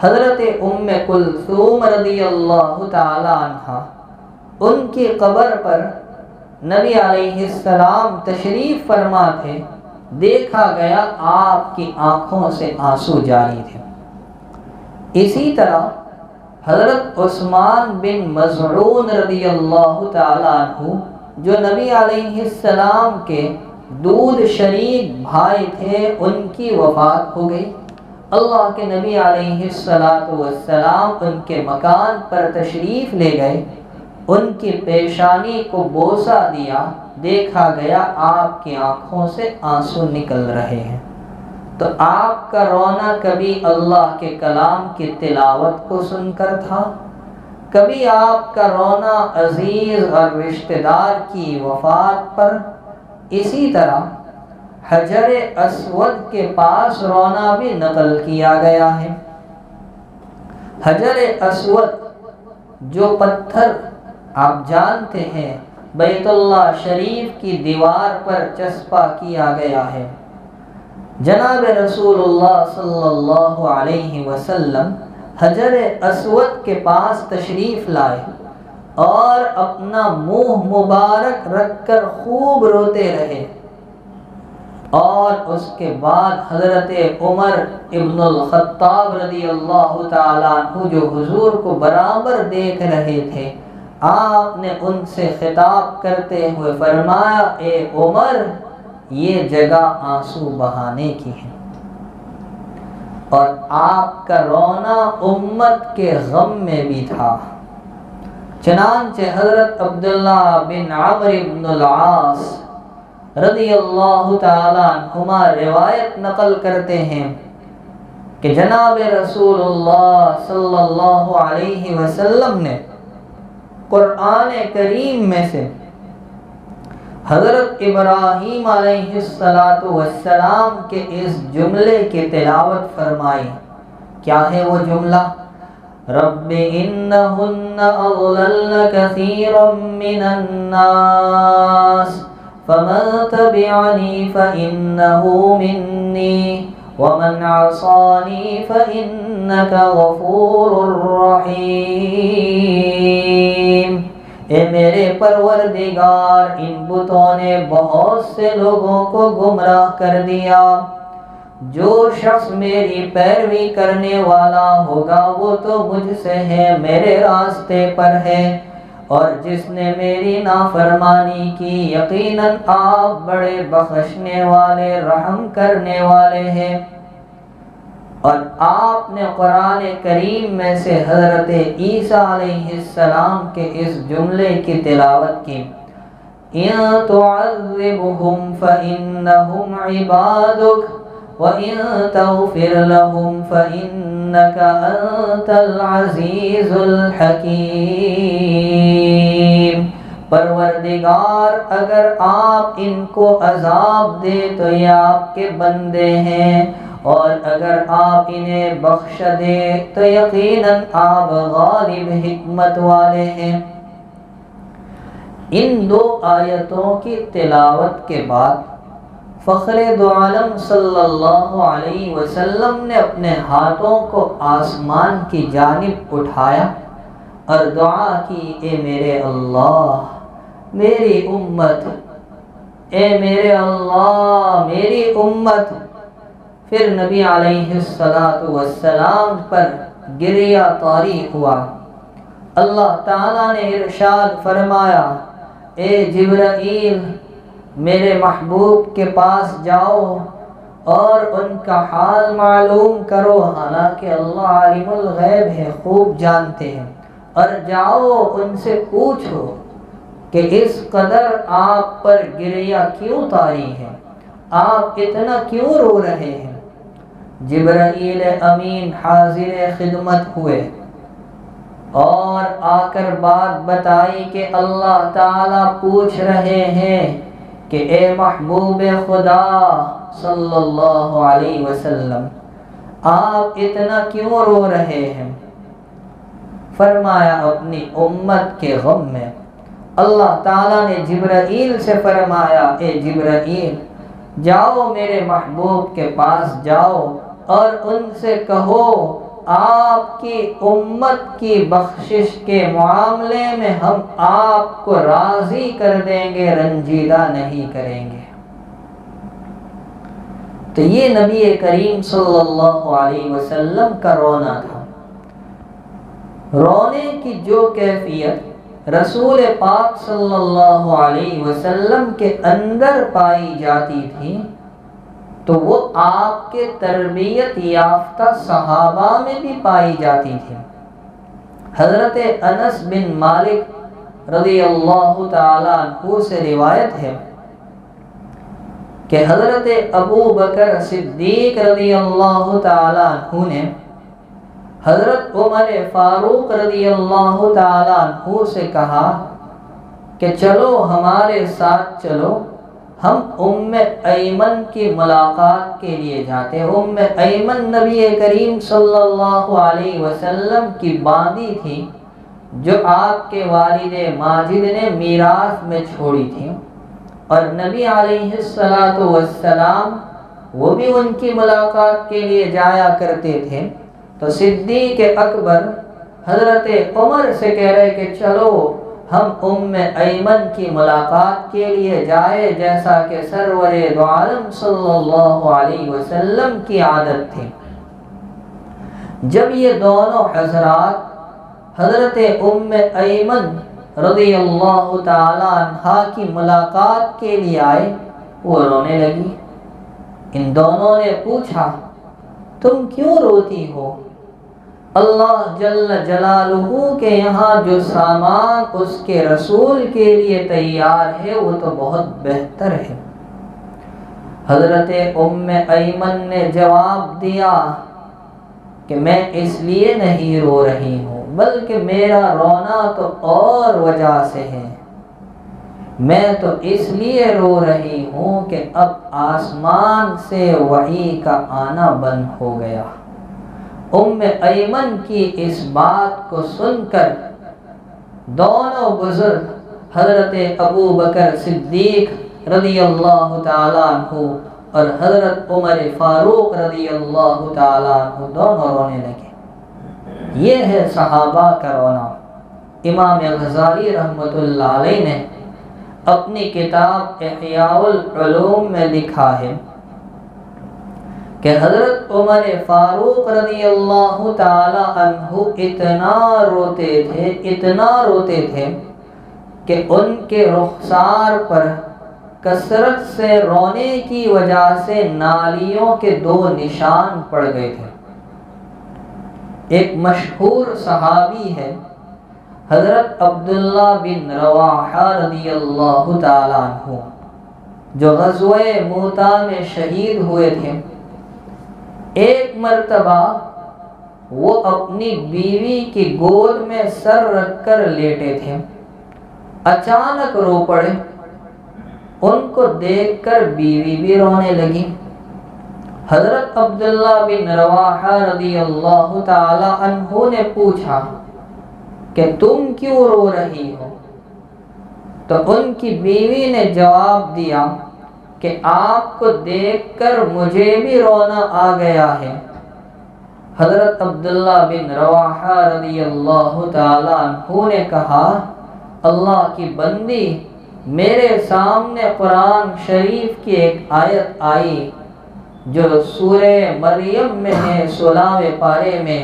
حضرت ام کلثوم رضی اللہ تعالی عنہا، ان کی قبر پر نبی علیہ السلام تشریف فرما تھے، دیکھا گیا آپ کی آنکھوں سے آنسو جاری تھے۔ اسی طرح حضرت عثمان بن مظعون رضی اللہ تعالی عنہ جو نبی علیہ السلام کے دودھ شریک بھائی تھے، ان کی وفات ہو گئی۔ اللہ کے نبی علیہ السلام ان کے مکان پر تشریف لے گئے، ان کی پیشانی کو بوسہ دیا، دیکھا گیا آپ کی آنکھوں سے آنسو نکل رہے ہیں۔ تو آپ کا رونا کبھی اللہ کے کلام کی تلاوت کو سن کر تھا، کبھی آپ کا رونا عزیز اور رشتہ دار کی وفات پر۔ اسی طرح حجر اسود کے پاس رونا بھی نقل کیا گیا ہے۔ حجر اسود جو پتھر آپ جانتے ہیں بیت اللہ شریف کی دیوار پر چسپا کیا گیا ہے، جناب رسول اللہ صلی اللہ علیہ وسلم حجر اسود کے پاس تشریف لائے اور اپنا منہ مبارک رکھ کر خوب روتے رہے، اور اس کے بعد حضرت عمر ابن الخطاب رضی اللہ تعالیٰ عنہ جو حضور کو برابر دیکھ رہے تھے، آپ نے ان سے خطاب کرتے ہوئے فرمایا اے عمر، یہ جگہ آنسو بہانے کی ہے۔ اور آپ کا رونا امت کے غم میں بھی تھا۔ چنانچہ حضرت عبداللہ بن عمرو بن العاص رضی اللہ تعالی عنہما روایت نقل کرتے ہیں کہ جناب رسول اللہ صلی اللہ علیہ وسلم نے قرآن کریم میں سے حضرت ابراہیم علیہ السلام کے اس جملے کی تلاوت فرمائی. کیا ہے وہ جملہ؟ رب انہن اضللن کثیرا من الناس فمن تبعنی فإنہ منی ومن عصانی فإنک غفور رحیم. اے میرے پروردگار، ان بتوں نے بہت سے لوگوں کو گمراہ کر دیا. جو شخص میری پیروی کرنے والا ہوگا وہ تو مجھ سے ہے، میرے راستے پر ہے، اور جس نے میری نافرمانی کی یقیناً آپ بڑے بخشنے والے رحم کرنے والے ہیں. اور آپ نے قرآن کریم میں سے حضرت عیسیٰ علیہ السلام کے اس جملے کی تلاوت کی. اِن تُعَذِّبْهُمْ فَإِنَّهُمْ عِبَادُكَ وَإِن تَغْفِرْ لَهُمْ فَإِنَّكَ أَنْتَ الْعَزِيزُ الْحَكِيمُ. پروردگار، اگر آپ ان کو عذاب دے تو یہ آپ کے بندے ہیں، اور اگر آپ انہیں بخش دے تو یقیناً آپ غالب حکمت والے ہیں. ان دو آیتوں کی تلاوت کے بعد فخر دو عالم صلی اللہ علیہ وسلم نے اپنے ہاتھوں کو آسمان کی جانب اٹھایا اور دعا کی، اے میرے اللہ میری امت، اے میرے اللہ میری امت. پھر نبی علیہ السلام پر گریہ طاری ہوا. اللہ تعالیٰ نے ارشاد فرمایا، اے جبرائیل میرے محبوب کے پاس جاؤ اور ان کا حال معلوم کرو، حالانکہ اللہ عالم الغیب ہے، خوب جانتے ہیں، اور جاؤ ان سے پوچھو کہ اس قدر آپ پر گریہ کیوں طاری ہے، آپ اتنا کیوں رو رہے ہیں. جبرائیل امین حاضر خدمت ہوئے اور آ کر بات بتائی کہ اللہ تعالیٰ پوچھ رہے ہیں کہ اے محبوب خدا صلی اللہ علیہ وسلم، آپ اتنا کیوں رو رہے ہیں؟ فرمایا اپنی امت کے غم میں. اللہ تعالیٰ نے جبرائیل سے فرمایا، اے جبرائیل جاؤ میرے محبوب کے پاس جاؤ اور ان سے کہو آپ کی امت کی بخشش کے معاملے میں ہم آپ کو راضی کر دیں گے، رنجیدہ نہیں کریں گے. تو یہ نبی کریم صلی اللہ علیہ وسلم کا رونا تھا. رونے کی جو کیفیت رسول پاک صلی اللہ علیہ وسلم کے اندر پائی جاتی تھی تو وہ آپ کے تربیت یافتہ صحابہ میں بھی پائی جاتی تھی. حضرت انس بن مالک رضی اللہ تعالیٰ عنہ سے روایت ہے کہ حضرت ابو بکر صدیق رضی اللہ تعالیٰ عنہ نے حضرت عمر فاروق رضی اللہ تعالیٰ عنہ سے کہا کہ چلو ہمارے ساتھ چلو، ہم ام ایمن کی ملاقات کے لیے جاتے ہیں. ام ایمن نبی کریم صلی اللہ علیہ وسلم کی باندی تھی جو آپ کے والد ماجد نے میراث میں چھوڑی تھی، اور نبی علیہ السلام وہ بھی ان کی ملاقات کے لیے جایا کرتے تھے. تو صدیق اکبر حضرت عمر سے کہہ رہے کہ چلو ہم ام ایمن کی ملاقات کے لیے جائے، جیسا کہ سرور دو عالم صلی اللہ علیہ وسلم کی عادت تھی. جب یہ دونوں حضرات حضرت ام ایمن رضی اللہ تعالی عنہا کی ملاقات کے لیے آئے، وہ رونے لگی. ان دونوں نے پوچھا تم کیوں روتی ہو؟ اللہ جل جلالہ کے یہاں جو سامان اس کے رسول کے لیے تیار ہے وہ تو بہت بہتر ہے. حضرت ام ایمن نے جواب دیا کہ میں اس لیے نہیں رو رہی ہوں، بلکہ میرا رونا تو اور وجہ سے ہے. میں تو اس لیے رو رہی ہوں کہ اب آسمان سے وحی کا آنا بند ہو گیا۔ ام ایمن کی اس بات کو سن کر دونوں بزرگ حضرت ابو بکر صدیق رضی اللہ تعالیٰ عنہ اور حضرت عمر فاروق رضی اللہ تعالیٰ عنہ دونوں رونے لگے۔ یہ ہے صحابہ کا رونا۔ امام غزالی رحمۃ اللہ علیہ نے اپنی کتاب احیاء العلوم میں لکھا ہے کہ حضرت عمر فاروق رضی اللہ تعالی عنہ اتنا روتے تھے کہ ان کے رخسار پر کثرت سے رونے کی وجہ سے نالیوں کے 2 نشان پڑ گئے تھے۔ ایک مشہور صحابی ہے حضرت عبداللہ بن رواحہ رضی اللہ تعالیٰ عنہ، جو غزوہ موتا میں شہید ہوئے تھے۔ ایک مرتبہ وہ اپنی بیوی کی گود میں سر رکھ کر لیٹے تھے، اچانک رو پڑے۔ ان کو دیکھ کر بیوی بھی رونے لگی۔ حضرت عبداللہ بن رواحہ رضی اللہ تعالی عنہ نے پوچھا کہ تم کیوں رو رہی ہو؟ تو ان کی بیوی نے جواب دیا کہ آپ کو دیکھ کر مجھے بھی رونا آ گیا ہے۔ حضرت عبداللہ بن رواحہ رضی اللہ تعالی عنہ نے کہا، اللہ کی بندی، میرے سامنے قرآن شریف کی ایک آیت آئی جو سورہ مریم میں ہے، 16ویں پارے میں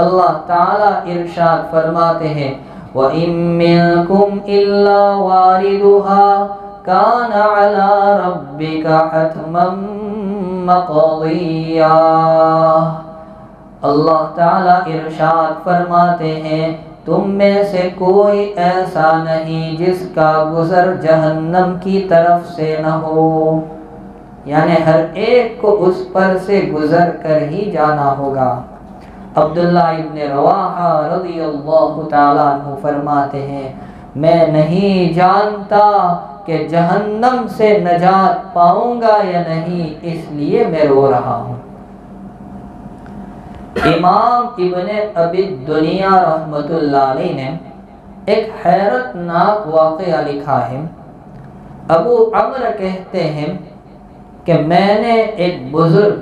اللہ تعالیٰ ارشاد فرماتے ہیں، وَإِن مِّنكُمْ إِلَّا وَارِدُهَا كَانَ عَلَىٰ رَبِّكَ حَتْمًا مَّقْضِيًّا۔ اللہ تعالیٰ ارشاد فرماتے ہیں، تم میں سے کوئی ایسا نہیں جس کا گزر جہنم کی طرف سے نہ ہو، یعنی ہر ایک کو اس پر سے گزر کر ہی جانا ہوگا۔ عبداللہ ابن رواحہ رضی اللہ تعالیٰ عنہ فرماتے ہیں، میں نہیں جانتا کہ جہنم سے نجات پاؤں گا یا نہیں، اس لیے میں رو رہا ہوں۔ امام ابن ابی الدنیا رحمۃ اللہ علیہ نے ایک حیرت ناک واقعہ لکھا ہے۔ ابو عمرو کہتے ہیں کہ میں نے ایک بزرگ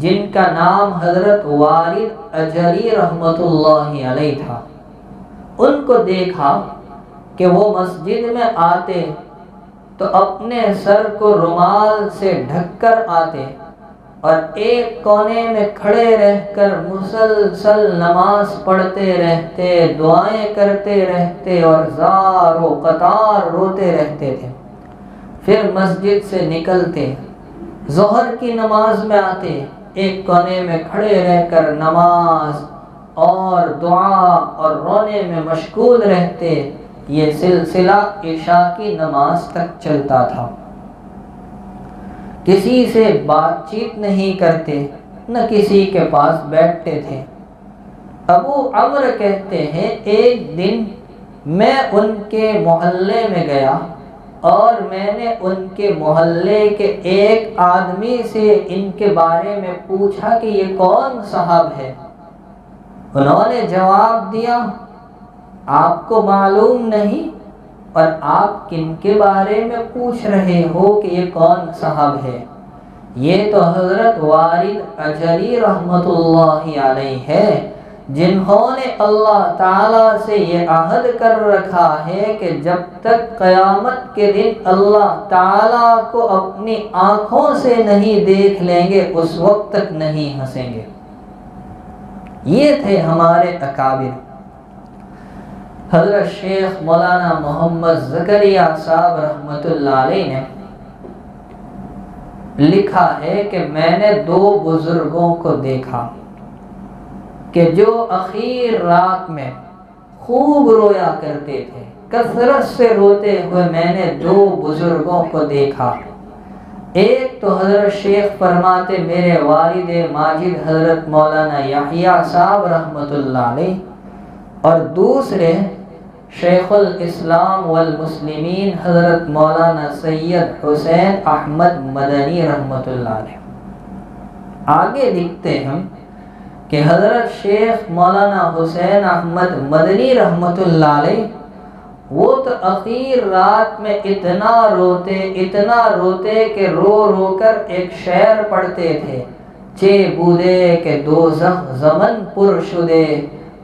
جن کا نام حضرت والد اجری رحمۃ اللہ علیہ تھا، ان کو دیکھا کہ وہ مسجد میں آتے تو اپنے سر کو رومال سے ڈھک کر آتے اور ایک کونے میں کھڑے رہ کر مسلسل نماز پڑھتے رہتے، دعائیں کرتے رہتے اور زار و قطار روتے رہتے تھے۔ پھر مسجد سے نکلتے، ظہر کی نماز میں آتے، ایک کونے میں کھڑے رہ کر نماز اور دعا اور رونے میں مشغول رہتے۔ یہ سلسلہ عشاء کی نماز تک چلتا تھا۔ کسی سے بات چیت نہیں کرتے، نہ کسی کے پاس بیٹھتے تھے۔ ابو عمرو کہتے ہیں، ایک دن میں ان کے محلے میں گیا اور میں نے ان کے محلے کے ایک آدمی سے ان کے بارے میں پوچھا کہ یہ کون صاحب ہے؟ انہوں نے جواب دیا، آپ کو معلوم نہیں اور آپ کن کے بارے میں پوچھ رہے ہو کہ یہ کون صاحب ہے؟ یہ تو حضرت والد اجری رحمۃ اللہ علیہ ہے، جنہوں نے اللہ تعالیٰ سے یہ عہد کر رکھا ہے کہ جب تک قیامت کے دن اللہ تعالیٰ کو اپنی آنکھوں سے نہیں دیکھ لیں گے اس وقت تک نہیں ہنسیں گے۔ یہ تھے ہمارے اکابر۔ حضرت شیخ مولانا محمد زکریا صاحب رحمۃ اللہ علیہ نے لکھا ہے کہ میں نے 2 بزرگوں کو دیکھا کہ جو اخیر رات میں خوب رویا کرتے تھے، کثرت سے روتے ہوئے میں نے 2 بزرگوں کو دیکھا۔ ایک تو حضرت شیخ فرماتے میرے والد ماجد حضرت مولانا یحییٰ صاحب رحمۃ اللہ علیہ، اور دوسرے شیخ الاسلام والمسلمین حضرت مولانا سید حسین احمد مدنی رحمۃ اللہ علیہ۔ آگے لکھتے ہیں کہ حضرت شیخ مولانا حسین احمد مدنی رحمۃ اللہ علیہ وہ تو اخیر رات میں اتنا روتے کہ رو رو کر ایک شعر پڑھتے تھے، چے بودے کہ دوزخ زمن پر شدے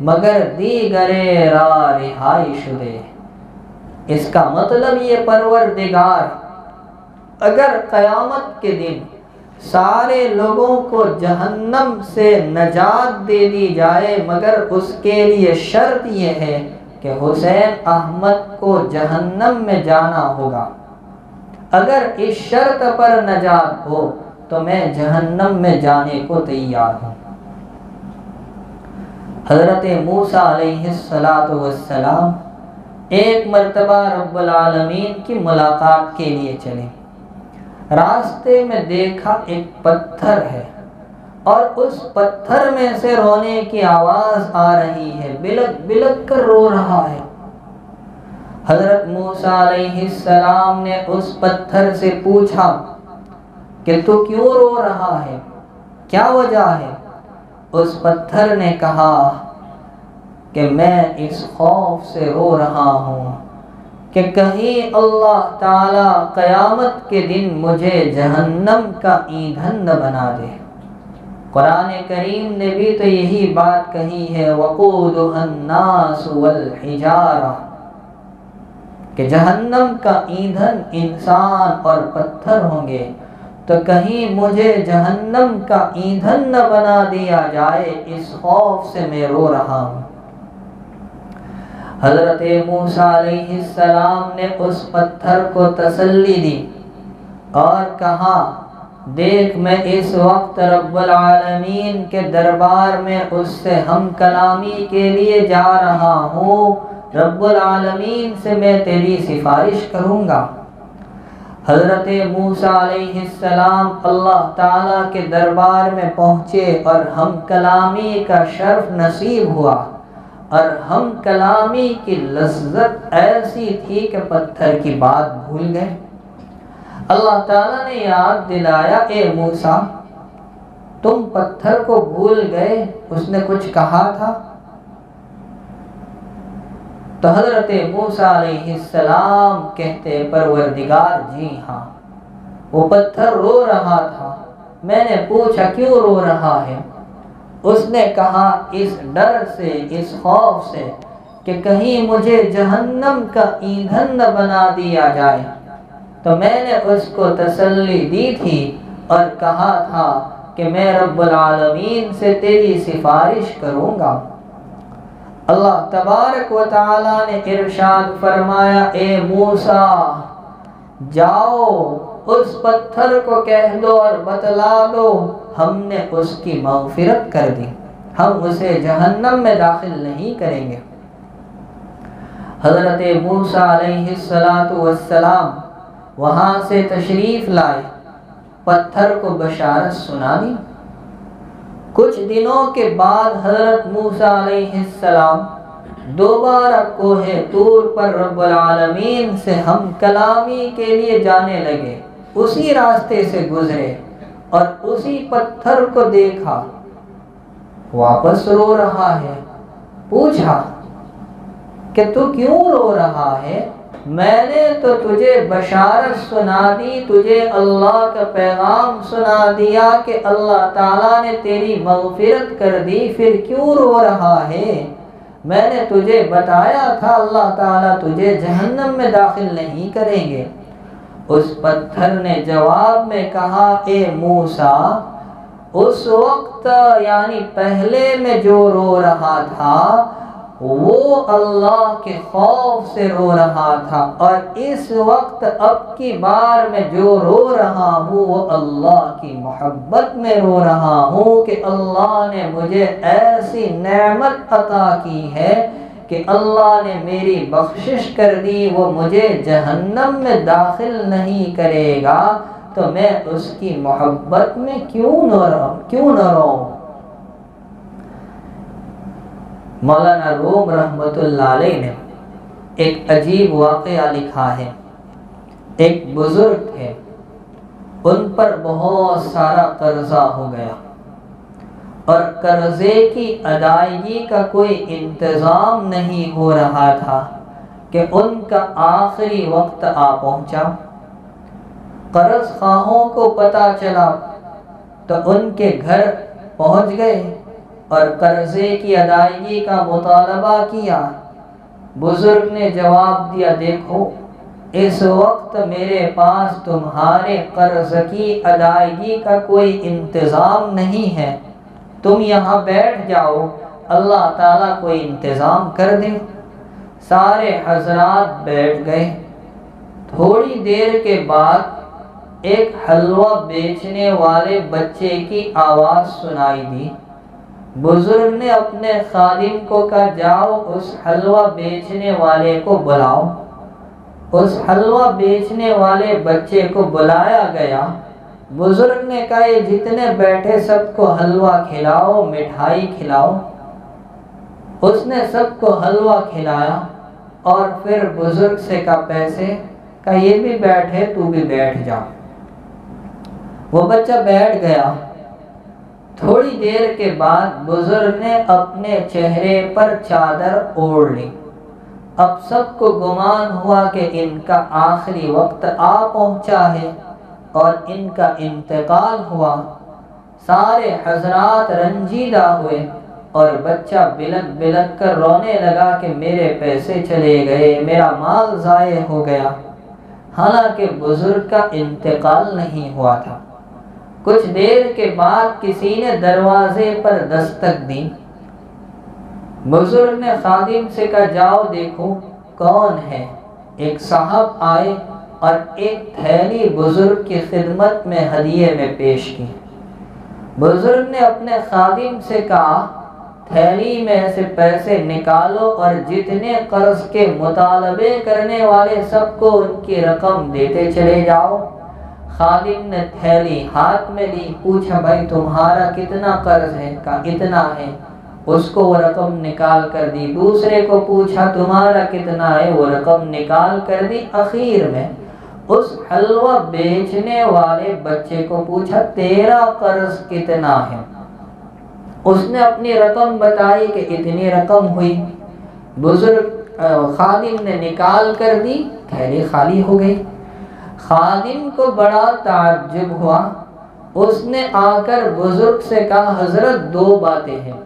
مگر دیگرے را رہائی شدے۔ اس کا مطلب یہ پروردگار اگر قیامت کے دن سارے لوگوں کو جہنم سے نجات دے دی جائے، مگر اس کے لیے شرط یہ ہے کہ حسین احمد کو جہنم میں جانا ہوگا، اگر اس شرط پر نجات ہو تو میں جہنم میں جانے کو تیار ہوں۔ حضرت موسیٰ علیہ السلام ایک مرتبہ رب العالمین کی ملاقات کے لیے چلے، راستے میں دیکھا ایک پتھر ہے اور اس پتھر میں سے رونے کی آواز آ رہی ہے، بلک بلک کر رو رہا ہے۔ حضرت موسیٰ علیہ السلام نے اس پتھر سے پوچھا کہ تو کیوں رو رہا ہے، کیا وجہ ہے؟ اس پتھر نے کہا کہ میں اس خوف سے رو رہا ہوں کہ کہیں اللہ تعالی قیامت کے دن مجھے جہنم کا ایندھن نہ بنا دے۔ قرآن کریم نے بھی تو یہی بات کہی ہے، وقودها الناس والحجارہ، کہ جہنم کا ایندھن انسان اور پتھر ہوں گے، تو کہیں مجھے جہنم کا ایندھن نہ بنا دیا جائے، اس خوف سے میں رو رہا ہوں۔ حضرت موسیٰ علیہ السلام نے اس پتھر کو تسلی دی اور کہا دیکھ میں اس وقت رب العالمین کے دربار میں اس سے ہم کلامی کے لیے جا رہا ہوں، رب العالمین سے میں تیری سفارش کروں گا۔ حضرت موسیٰ علیہ السلام اللہ تعالیٰ کے دربار میں پہنچے اور ہم کلامی کا شرف نصیب ہوا، اور ہم کلامی کی لذت ایسی تھی کہ پتھر کی بات بھول گئے۔ اللہ تعالیٰ نے یاد دلایا، اے موسیٰ تم پتھر کو بھول گئے، اس نے کچھ کہا تھا؟ تو حضرت موسیٰ علیہ السلام کہتے پروردگار جی ہاں، وہ پتھر رو رہا تھا، میں نے پوچھا کیوں رو رہا ہے؟ اس نے کہا اس ڈر سے، اس خوف سے کہ کہیں مجھے جہنم کا ایندھن نہ بنا دیا جائے، تو میں نے اس کو تسلی دی تھی اور کہا تھا کہ میں رب العالمین سے تیری سفارش کروں گا۔ اللہ تبارک و تعالی نے ارشاد فرمایا، اے موسیٰ جاؤ اس پتھر کو کہہ دو اور بتلا دو ہم نے اس کی مغفرت کر دی، ہم اسے جہنم میں داخل نہیں کریں گے۔ حضرت موسیٰ علیہ السلام وہاں سے تشریف لائے، پتھر کو بشارت سنا دی۔ کچھ دنوں کے بعد حضرت موسیٰ علیہ السلام دوبارہ کوہ طور پر رب العالمین سے ہم کلامی کے لیے جانے لگے، اسی راستے سے گزرے اور اسی پتھر کو دیکھا، واپس رو رہا ہے۔ پوچھا کہ تو کیوں رو رہا ہے؟ میں نے تو تجھے بشارت سنا دی، تجھے اللہ کا پیغام سنا دیا کہ اللہ تعالیٰ نے تیری مغفرت کر دی، پھر کیوں رو رہا ہے؟ میں نے تجھے بتایا تھا اللہ تعالیٰ تجھے جہنم میں داخل نہیں کریں گے۔ اس پتھر نے جواب میں کہا، اے موسیٰ اس وقت یعنی پہلے میں جو رو رہا تھا وہ اللہ کے خوف سے رو رہا تھا، اور اس وقت اب کی بار میں جو رو رہا ہوں وہ اللہ کی محبت میں رو رہا ہوں کہ اللہ نے مجھے ایسی نعمت عطا کی ہے کہ اللہ نے میری بخشش کر دی، وہ مجھے جہنم میں داخل نہیں کرے گا، تو میں اس کی محبت میں کیوں نہ رہوں۔ مولانا روم رحمت اللہ علیہ نے ایک عجیب واقعہ لکھا ہے۔ ایک بزرگ تھے، ان پر بہت سارا قرضہ ہو گیا اور قرضے کی ادائیگی کا کوئی انتظام نہیں ہو رہا تھا کہ ان کا آخری وقت آ پہنچا۔ قرض خواہوں کو پتہ چلا تو ان کے گھر پہنچ گئے اور قرضے کی ادائیگی کا مطالبہ کیا۔ بزرگ نے جواب دیا، دیکھو اس وقت میرے پاس تمہارے قرض کی ادائیگی کا کوئی انتظام نہیں ہے، تم یہاں بیٹھ جاؤ، اللہ تعالیٰ کوئی انتظام کر دے۔ سارے حضرات بیٹھ گئے۔ تھوڑی دیر کے بعد ایک حلوہ بیچنے والے بچے کی آواز سنائی دی۔ بزرگ نے اپنے خادم کو کہا، جاؤ اس حلوہ بیچنے والے کو بلاؤ۔ اس حلوہ بیچنے والے بچے کو بلایا گیا۔ بزرگ نے کہا، یہ جتنے بیٹھے سب کو حلوہ کھلاؤ، مٹھائی کھلاؤ۔ اس نے سب کو حلوہ کھلایا اور پھر بزرگ سے کہا، پیسے؟ کہا یہ بھی بیٹھے، تو بھی بیٹھ جا۔ وہ بچہ بیٹھ گیا۔ تھوڑی دیر کے بعد بزرگ نے اپنے چہرے پر چادر اوڑھ لی۔ اب سب کو گمان ہوا کہ ان کا آخری وقت آ پہنچا ہے اور ان کا انتقال ہوا۔ سارے حضرات رنجیدہ ہوئے اور بچہ بلک بلک کر رونے لگا کہ میرے پیسے چلے گئے، میرا مال ضائع ہو گیا۔ حالانکہ بزرگ کا انتقال نہیں ہوا تھا۔ کچھ دیر کے بعد کسی نے دروازے پر دستک دی۔ بزرگ نے خادم سے کہا، جاؤ دیکھو کون ہے۔ ایک صاحب آئے اور ایک تھیلی بزرگ کی خدمت میں ہدیے میں پیش کی۔ بزرگ نے اپنے خادم سے کہا، تھیلی میں سے پیسے نکالو اور جتنے قرض کے مطالبے کرنے والے سب کو ان کی رقم دیتے چلے جاؤ۔ خادم نے تھیلی ہاتھ میں لی، پوچھا، بھائی تمہارا کتنا قرض ہے؟ کہا اتنا ہے۔ اس کو وہ رقم نکال کر دی۔ دوسرے کو پوچھا، تمہارا کتنا ہے؟ وہ رقم نکال کر دی۔ اخیر میں اس حلوہ بیچنے والے بچے کو پوچھا، تیرا قرض کتنا ہے؟ اس نے اپنی رقم بتائی کہ اتنی رقم ہوئی۔ بزرگ خادم نے نکال کر دی، تھیلی خالی ہو گئی۔ خادم کو بڑا تعجب ہوا۔ اس نے آ کر بزرگ سے کہا، حضرت دو باتیں ہیں،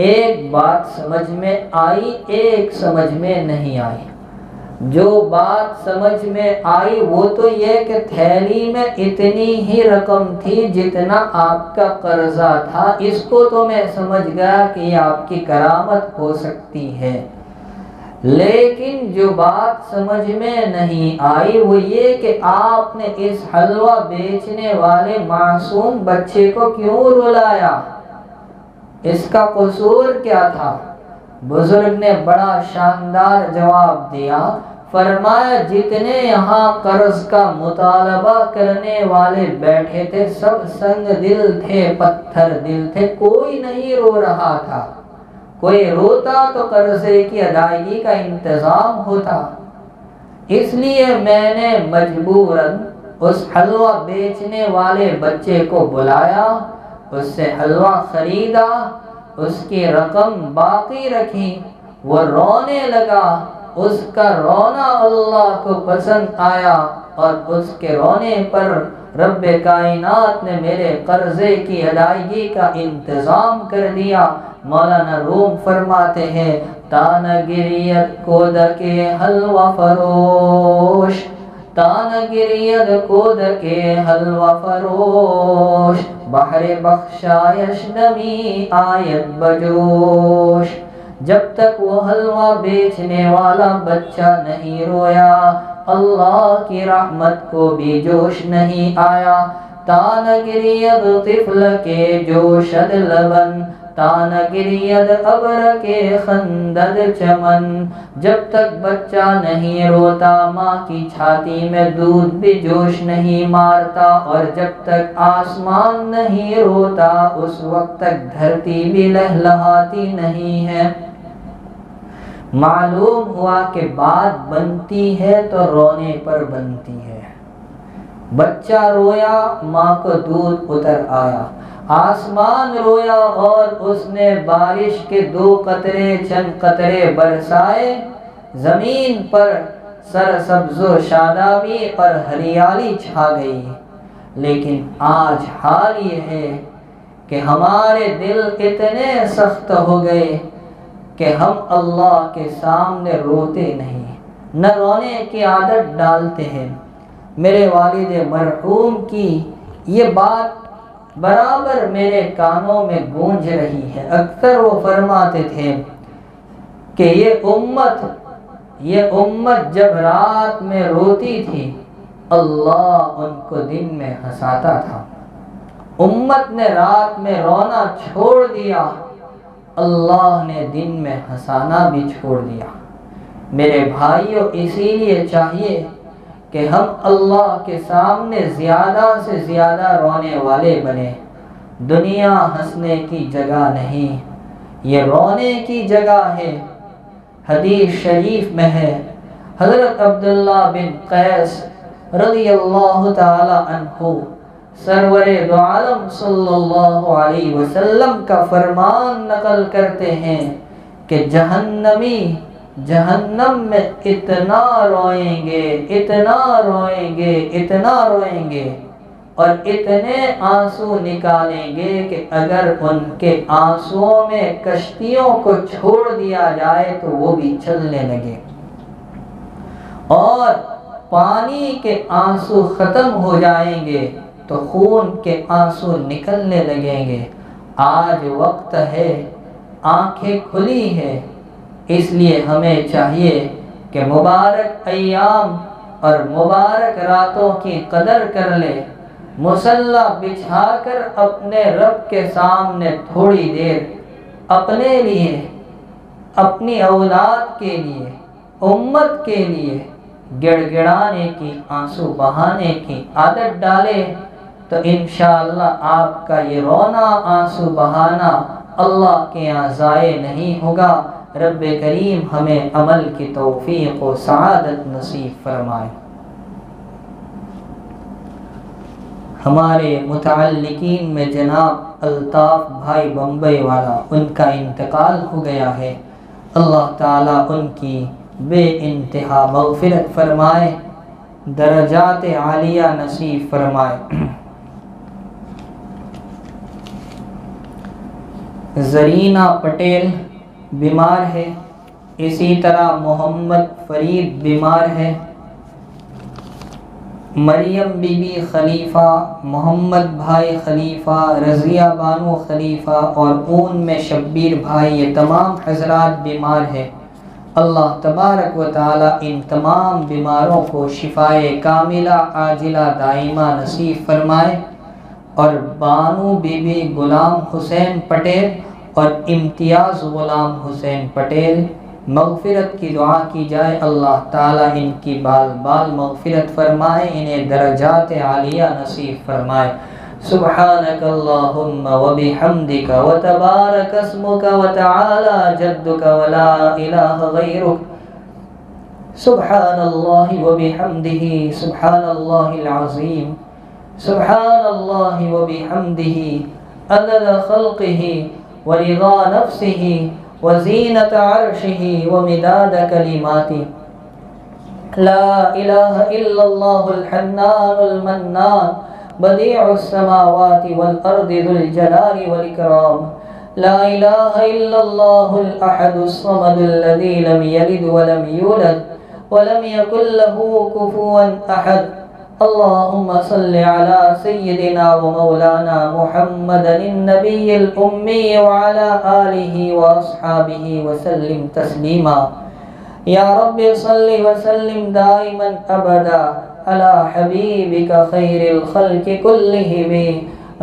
ایک بات سمجھ میں آئی، ایک سمجھ میں نہیں آئی۔ جو بات سمجھ میں آئی وہ تو یہ کہ تھیلی میں اتنی ہی رقم تھی جتنا آپ کا قرضہ تھا، اس کو تو میں سمجھ گیا کہ یہ آپ کی کرامت ہو سکتی ہے، لیکن جو بات سمجھ میں نہیں آئی وہ یہ کہ آپ نے اس حلوہ بیچنے والے معصوم بچے کو کیوں رلایا، اس کا قصور کیا تھا؟ بزرگ نے بڑا شاندار جواب دیا، فرمایا جتنے یہاں قرض کا مطالبہ کرنے والے بیٹھے تھے سب سنگ دل تھے، پتھر دل تھے، کوئی نہیں رو رہا تھا۔ کوئی روتا تو قرضے کی ادائیگی کا انتظام ہوتا، اس لیے میں نے مجبوراً اس حلوہ بیچنے والے بچے کو بلایا، اس سے حلوہ خریدا، اس کی رقم باقی رکھی، وہ رونے لگا، اس کا رونا اللہ کو پسند آیا اور اس کے رونے پر رب کائنات نے میرے قرضے کی ادائیگی کا انتظام کر دیا۔ مولانا روم فرماتے ہیں، تان گریت کود کے حلوہ فروش، تان گریت کود کے حلوہ فروش، بحر بخشایش نمی آیت بجوش۔ جب تک وہ حلوہ بیچنے والا بچہ نہیں رویا اللہ کی رحمت کو بھی جوش نہیں آیا۔ تان گرید طفل کے جوشد لبن، تان گرید ابر کے خندد چمن۔ جب تک بچہ نہیں روتا ماں کی چھاتی میں دودھ بھی جوش نہیں مارتا، اور جب تک آسمان نہیں روتا اس وقت تک دھرتی بھی لہلہاتی نہیں ہے۔ معلوم ہوا کہ بات بنتی ہے تو رونے پر بنتی ہے۔ بچہ رویا، ماں کو دودھ اتر آیا، آسمان رویا اور اس نے بارش کے 2 قطرے چند قطرے برسائے، زمین پر سرسبز و شادابی اور ہریالی چھا گئی۔ لیکن آج حال یہ ہے کہ ہمارے دل اتنے سخت ہو گئے کہ ہم اللہ کے سامنے روتے نہیں، نہ رونے کی عادت ڈالتے ہیں۔ میرے والد مرحوم کی یہ بات برابر میرے کانوں میں گونج رہی ہے۔ اکثر وہ فرماتے تھے کہ یہ امت جب رات میں روتی تھی، اللہ ان کو دن میں ہنساتا تھا۔ امت نے رات میں رونا چھوڑ دیا، اللہ نے دن میں ہنسانا بھی چھوڑ دیا۔ میرے بھائیوں، اسی لیے چاہیے کہ ہم اللہ کے سامنے زیادہ سے زیادہ رونے والے بنیں۔ دنیا ہنسنے کی جگہ نہیں، یہ رونے کی جگہ ہے۔ حدیث شریف میں ہے، حضرت عبداللہ بن قیس رضی اللہ تعالی عنہ سرور دو عالم صلی اللہ علیہ وسلم کا فرمان نقل کرتے ہیں کہ جہنمی جہنم میں اتنا روئیں گے، اتنا روئیں گے، اتنا روئیں گے اور اتنے آنسو نکالیں گے کہ اگر ان کے آنسوؤں میں کشتیوں کو چھوڑ دیا جائے تو وہ بھی چلنے لگے، اور پانی کے آنسو ختم ہو جائیں گے تو خون کے آنسو نکلنے لگیں گے۔ آج وقت ہے، آنکھیں کھلی ہے، اس لیے ہمیں چاہیے کہ مبارک ایام اور مبارک راتوں کی قدر کر لے، مصلی بچھا کر اپنے رب کے سامنے تھوڑی دیر اپنے لیے، اپنی اولاد کے لیے، امت کے لیے گڑ گڑانے کی، آنسو بہانے کی عادت ڈالے تو انشاءاللہ آپ کا یہ رونا، آنسو بہانا اللہ کے یہاں ضائع نہیں ہوگا۔ رب کریم ہمیں عمل کی توفیق و سعادت نصیب فرمائے۔ ہمارے متعلقین میں جناب الطاف بھائی بمبئی والا، ان کا انتقال ہو گیا ہے۔ اللہ تعالیٰ ان کی بے انتہا مغفرت فرمائے، درجات عالیہ نصیب فرمائے۔ زرینہ پٹیل بیمار ہے، اسی طرح محمد فرید بیمار ہے، مریم بی بی خلیفہ، محمد بھائی خلیفہ، رضیہ بانو خلیفہ اور اون میں شبیر بھائی، یہ تمام حضرات بیمار ہیں۔ اللہ تبارک و تعالی ان تمام بیماروں کو شفائے کاملہ عاجلہ دائمہ نصیب فرمائے، اور بانو بی بی غلام حسین پٹیل اور امتیاز غلام حسین پٹیل مغفرت کی دعا کی جائے۔ اللہ تعالیٰ ان کی بال بال مغفرت فرمائے، انہیں درجات عالیہ نصیب فرمائے۔ سبحانک اللہم وبحمدک وتبارک اسمک وتعالی جدک ولا الہ غیرک، سبحان اللہ وبحمدہ، سبحان اللہ العظیم، سبحان اللہ وبحمدہ عدد خلقہ ورضا نفسہ وزینت عرشہ ومداد کلماتہ، لا الہ الا اللہ الحنان المنان بدیع السماوات والارض ذو الجلال والاکرام، لا الہ الا اللہ الاحد الصمد الذی لم یلد ولم یولد ولم یکن له کفوا احد۔ اللہم صل علی سیدنا و مولانا محمد النبی الأمی وعلی آلہ واصحابہ وسلم تسلیما۔ یا رب صل وسلم دائما ابدا علی حبیبک خیر الخلق کلہم۔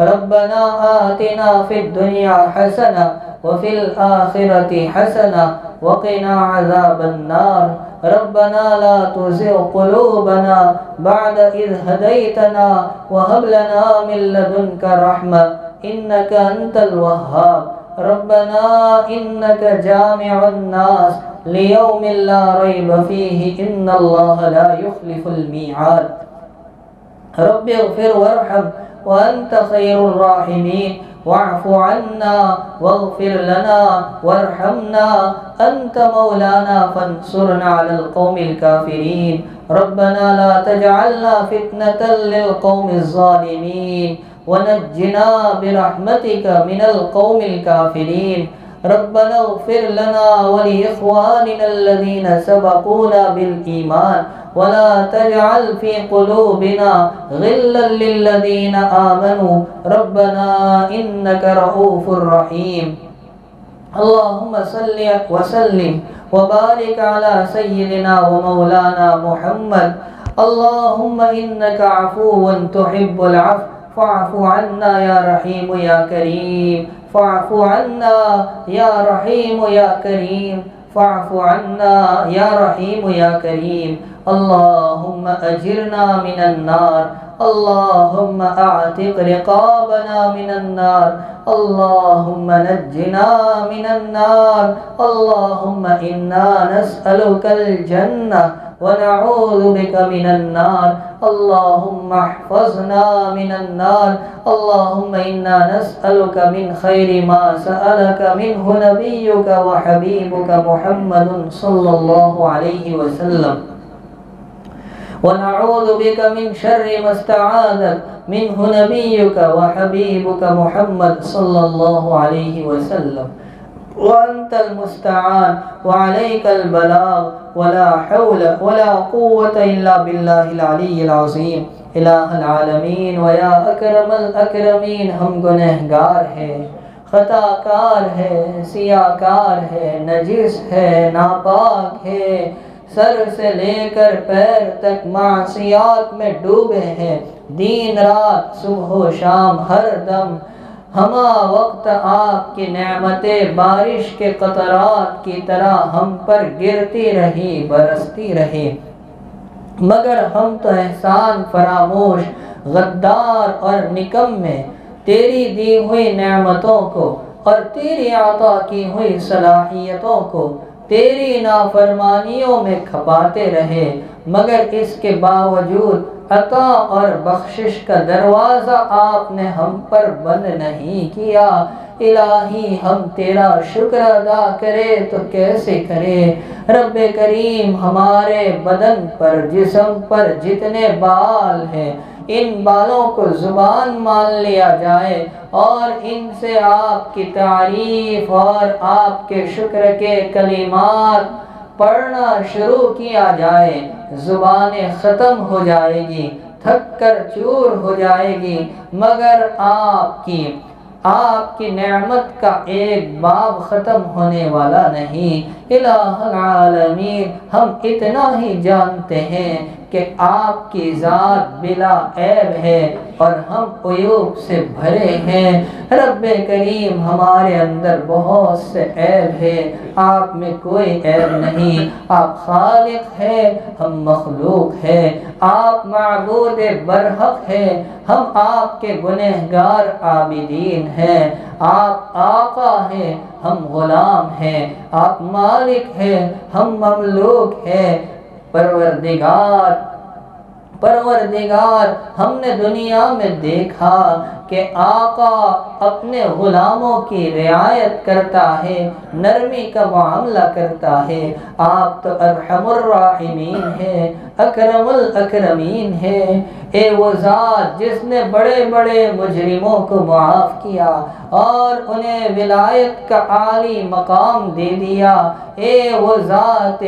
ربنا آتنا فی الدنیا حسنہ وفی الآخرۃ حسنہ وقنا عذاب النار۔ ربنا لا تزغ قلوبنا بعد إذ هديتنا وهب لنا من لدنك رحمة إنك أنت الوهاب۔ ربنا إنك جامع الناس ليوم لا ريب فيه إن الله لا يخلف الميعاد رب اغفر وارحم وأنت خير الراحمين واعف عنا واغفر لنا وارحمنا أنت مولانا فانصرنا على القوم الكافرين ربنا لا تجعلنا فتنة للقوم الظالمين ونجنا برحمتك من القوم الكافرين ربنا اغفر لنا ولإخواننا الذين سبقونا بالإيمان ولا تجعل في قلوبنا غلا للذين آمنوا ربنا إنك رؤوف رحيم اللهم صل وسلم وبارك على سيدنا ومولانا محمد اللهم إنك عفو تحب العفو فاعف عنا يا رحيم يا كريم فاعف عنا يا رحيم يا كريم فاعف عنا يا رحيم يا كريم اللهم أجرنا من النار اللهم أعتق رقابنا من النار اللهم نجنا من النار اللهم إنا نسألك الجنة ونعوذ بك من النار اللهم احفظنا من النار اللهم إنا نسألك من خير ما سألك منه نبيك وحبيبك محمد صلى الله عليه وسلم ونعوذ بك من شر ما استعاذك منه نبيك وحبيبك محمد صلى الله عليه وسلم وأنت المستعان وعليك البلاغ ولا حول ولا قوة إلا بالله العلي العظيم الہ العالمین ویا اکرم الاکرمین ہم گنہگار ہیں خطا کار ہے سیاہ کار ہے نجس ہے ناپاک ہے سر سے لے کر پیر تک معصیات میں ڈوبے ہیں دن رات صبح و شام ہر دم ہما وقت آپ کی نعمتیں بارش کے قطرات کی طرح ہم پر گرتی رہی برستی رہی مگر ہم تو احسان فراموش غدار اور نکمے تیری دی ہوئی نعمتوں کو اور تیری عطا کی ہوئی صلاحیتوں کو تیری نافرمانیوں میں کھپاتے رہے مگر اس کے باوجود عطا اور بخشش کا دروازہ آپ نے ہم پر بند نہیں کیا الہی ہم تیرا شکر ادا کرے تو کیسے کرے رب کریم ہمارے بدن پر جسم پر جتنے بال ہیں ان بالوں کو زبان مان لیا جائے اور ان سے آپ کی تعریف اور آپ کے شکر کے کلمات پڑھنا شروع کیا جائے زبانیں ختم ہو جائے گی تھک کر چور ہو جائے گی مگر آپ کی نعمت کا ایک باب ختم ہونے والا نہیں الہ العالمین ہم اتنا ہی جانتے ہیں کہ آپ کی ذات بلا عیب ہے اور ہم عیوب سے بھرے ہیں رب کریم ہمارے اندر بہت سے عیب ہے آپ میں کوئی عیب نہیں آپ خالق ہے ہم مخلوق ہے آپ معبود برحق ہے ہم آپ کے گنہگار عابدین ہیں آپ آقا ہیں ہم غلام ہیں آپ مالک ہیں ہم مملوک ہیں پروردگار ہم نے دنیا میں دیکھا کہ آقا اپنے غلاموں کی رعایت کرتا ہے نرمی کا معاملہ کرتا ہے آپ تو ارحم الراحمین ہے اکرم الاکرمین ہے اے وہ ذات جس نے بڑے بڑے مجرموں کو معاف کیا اور انہیں ولایت کا عالی مقام دے دیا اے وہ ذات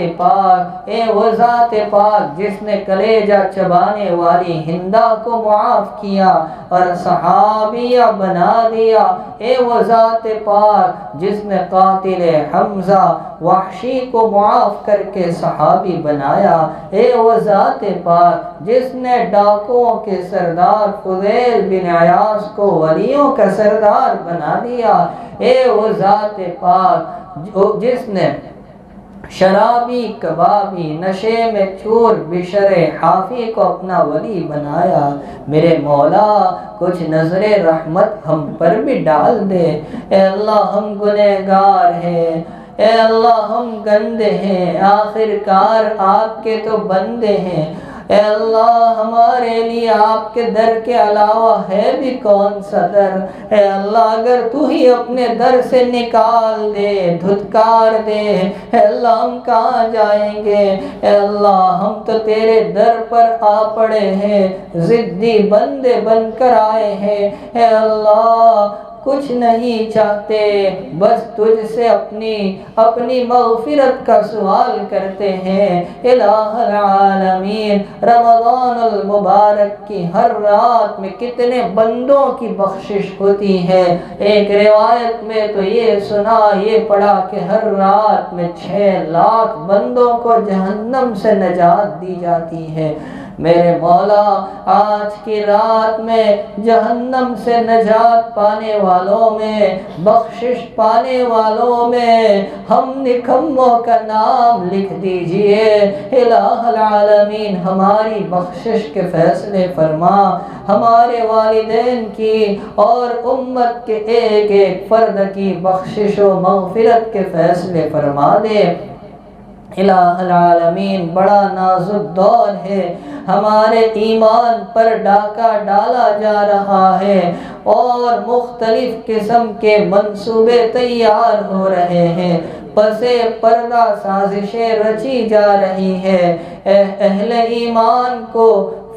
پاک جس نے کلیجہ چبانے والی ہندا کو معاف کیا اور صحابیہ بنا دیا اے وہ ذات پاک جس نے قاتل حمزہ وحشی کو معاف کر کے صحابی بنایا اے وہ ذات پاک جس نے ڈاکوؤں کے سردار فضیل بن عیاض کو ولیوں کا سردار بنا دیا اے وہ ذات پاک جس نے شرابی کبابی نشے میں چور بشر حافی کو اپنا ولی بنایا۔ میرے مولا کچھ نظر رحمت ہم پر بھی ڈال دے۔ اے اللہ ہم گنہگار ہیں، اے اللہ ہم گندے ہیں، آخر کار آپ کے تو بندے ہیں۔ اے اللہ ہمارے لیے آپ کے در کے علاوہ ہے بھی کون سا در؟ اے اللہ اگر تو ہی اپنے در سے نکال دے، دھتکار دے، اے اللہ ہم کہاں جائیں گے؟ اے اللہ ہم تو تیرے در پر آ پڑے ہیں، ضدی بندے بن کر آئے ہیں۔ اے اللہ کچھ نہیں چاہتے، بس تجھ سے اپنی مغفرت کا سوال کرتے ہیں۔ الہ العالمین، رمضان المبارک کی ہر رات میں کتنے بندوں کی بخشش ہوتی ہے۔ ایک روایت میں تو یہ پڑھا کہ ہر رات میں 6 لاکھ بندوں کو جہنم سے نجات دی جاتی ہے۔ میرے مولا آج کی رات میں جہنم سے نجات پانے والوں میں، بخشش پانے والوں میں ہم نکموں کا نام لکھ دیجئے۔ الہ العالمین ہماری بخشش کے فیصلے فرما، ہمارے والدین کی اور امت کے ایک ایک فرد کی بخشش و مغفرت کے فیصلے فرما دے۔ الہ العالمین بڑا نازک دور ہے، ہمارے ایمان پر ڈاکہ ڈالا جا رہا ہے اور مختلف قسم کے منصوبے تیار ہو رہے ہیں، پسے پردہ سازشیں رچی جا رہی ہیں۔ اہل ایمان کو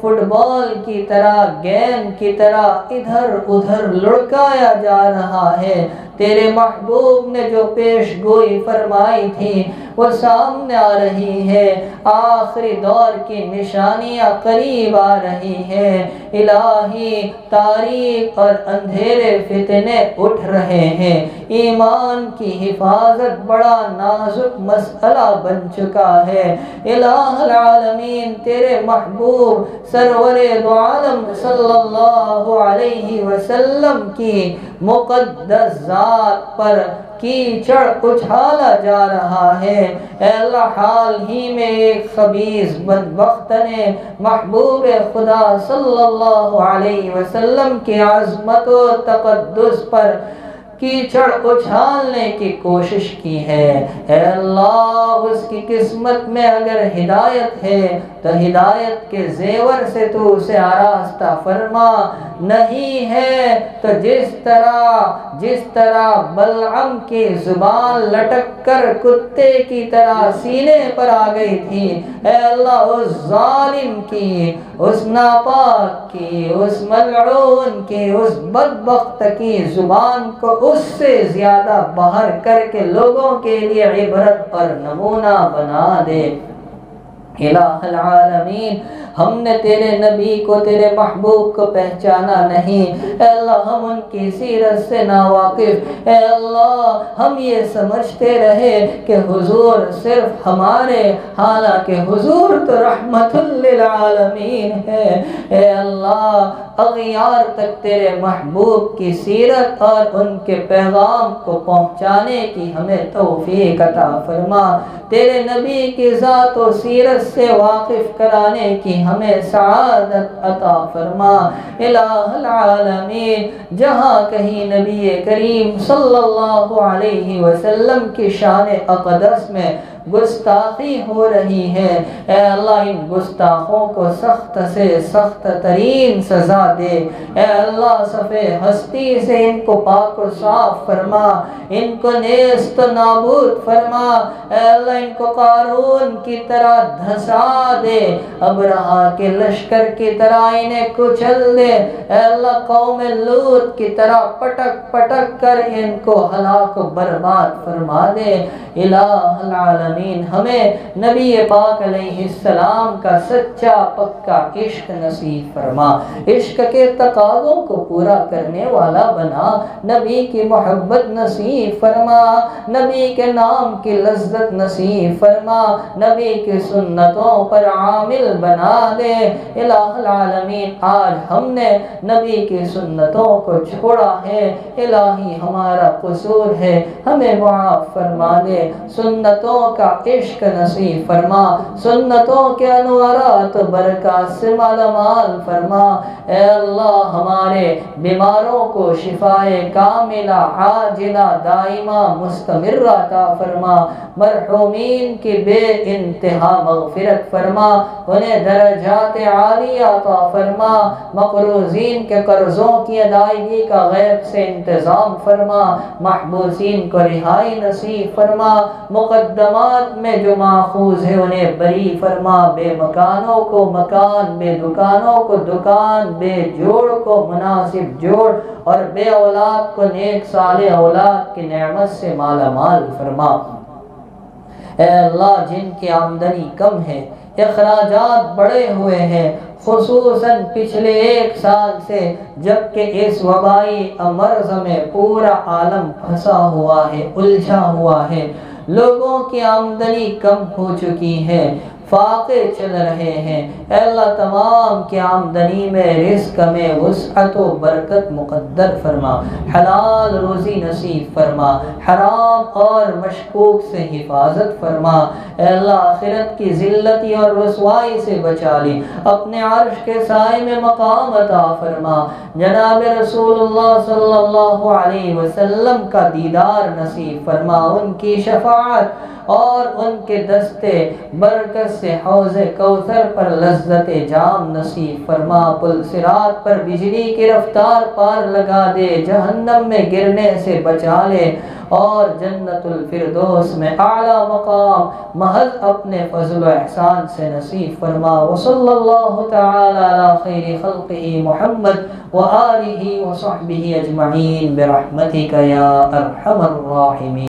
فٹ بال کی طرح، گیم کی طرح ادھر ادھر لڑکایا جا رہا ہے۔ تیرے محبوب نے جو پیش گوئی فرمائی تھی وہ سامنے آ رہی ہے، آخری دور کی نشانیاں قریب آ رہی ہیں۔ الہی تاریک اور اندھیرے فتنے اٹھ رہے ہیں، ایمان کی حفاظت بڑا نازک مسئلہ بن چکا ہے۔ الہ العالمین تیرے محبوب سرور دو عالم صلی اللہ علیہ وسلم کی مقدس ذات پر کیچڑ اچھالا جا رہا ہے۔ اے اللہ حال ہی میں ایک خبیث بدبخت نے محبوب خدا صلی اللہ علیہ وسلم کی عظمت و تقدس پر کیچڑ اچھالنے کی کوشش کی ہے۔ اے اللہ اس کی قسمت میں اگر ہدایت ہے تو ہدایت کے زیور سے تو اسے آراستہ فرما، نہیں ہے تو جس طرح بلعم کی زبان لٹک کر کتے کی طرح سینے پر آ گئی تھی، اے اللہ اس ظالم کی، اس ناپاک کی، اس ملعون کی، اس بدبخت کی زبان کو اس سے زیادہ باہر کر کے لوگوں کے لیے عبرت اور نمونہ بنا دے۔ الہ العالمین ہم نے تیرے نبی کو، تیرے محبوب کو پہچانا نہیں، اے اللہ ہم ان کی سیرت سے ناواقف، اے اللہ ہم یہ سمجھتے رہے کہ حضور صرف ہمارے، حالانکہ حضور تو رحمت للعالمین ہے۔ اے اللہ اغیار تک تیرے محبوب کی سیرت اور ان کے پیغام کو پہنچانے کی ہمیں توفیق عطا فرما، تیرے نبی کی ذات و سیرت سے واقف کرانے کی ہمیں سعادت عطا فرما۔ الہ العالمین جہاں کہیں نبی کریم صلی اللہ علیہ وسلم کی شان اقدس میں گستاخی ہو رہی ہے، اے اللہ ان گستاخوں کو سخت سے سخت ترین سزا دے، اے اللہ صفِ ہستی سے ان کو پاک و صاف فرما، ان کو نیست و نابود فرما، اے اللہ ان کو قارون کی طرح دھسا دے، ابرہا کے لشکر کی طرح انہیں کچل دے، اے اللہ قوم لوط کی طرح پٹک پٹک کر ان کو ہلاک و برباد فرما دے۔ الہ العالمین ہمیں نبی پاک علیہ السلام کا سچا پکا عشق نصیب فرما، عشق کے تقاضوں کو پورا کرنے والا بنا، نبی کی محبت نصیب فرما، نبی کے نام کی لذت نصیب فرما، نبی کی سنتوں پر عامل بنا دے۔ الہ العالمین آج ہم نے نبی کی سنتوں کو چھوڑا ہے، الہی ہمارا قصور ہے، ہمیں معاف فرما دے، سنتوں کا کا عشق نصیب فرما، سنتوں کے انوارات برکات سے مالا مال فرما۔ اے اللہ ہمارے بیماروں کو شفائے کاملہ عاجلہ دائمہ مستمرہ عطا فرما، مرحومین کی بے انتہا مغفرت فرما، انہیں درجات عالیہ عطا فرما، مقروضین کے قرضوں کی ادائیگی کا غیب سے انتظام فرما، محبوسین کو رہائی نصیب فرما، مقدمات میں جو ماخوذ ہے انہیں بری فرما، بے مکانوں کو مکان، بے دکانوں کو دکان، بے جوڑ کو مناسب جوڑ، اور بے اولاد کو نیک صالح اولاد کی نعمت سے مالا مال فرما۔ اے اللہ جن کی آمدنی کم ہے، اخراجات بڑے ہوئے ہیں، خصوصاً پچھلے 1 سال سے جبکہ اس وبائی مرض میں پورا عالم پھنسا ہوا ہے، الجھا ہوا ہے، لوگوں کی آمدنی کم ہو چکی ہے، فاقے چل رہے ہیں۔ اے اللہ تمام کی آمدنی میں رزق میں وسعت و برکت مقدر فرما، حلال روزی نصیب فرما، حرام اور مشکوک سے حفاظت فرما۔ اے اللہ آخرت کی ذلتی اور رسوائی سے بچا لی، اپنے عرش کے سائے میں مقام عطا فرما، جناب رسول اللہ صلی اللہ علیہ وسلم کا دیدار نصیب فرما، ان کی شفاعت اور ان کے دستے برکت سے حوض کوثر پر لذت جام نصیب فرما، پل صراط پر بجلی کی رفتار پار لگا دے، جہنم میں گرنے سے بچا لے، اور جنت الفردوس میں اعلی مقام محض اپنے فضل و احسان سے نصیب فرما۔ وصلی اللہ تعالی علی خیر خلقہ محمد وآلہ وصحبہ اجمعین برحمتک یا ارحم الراحمین۔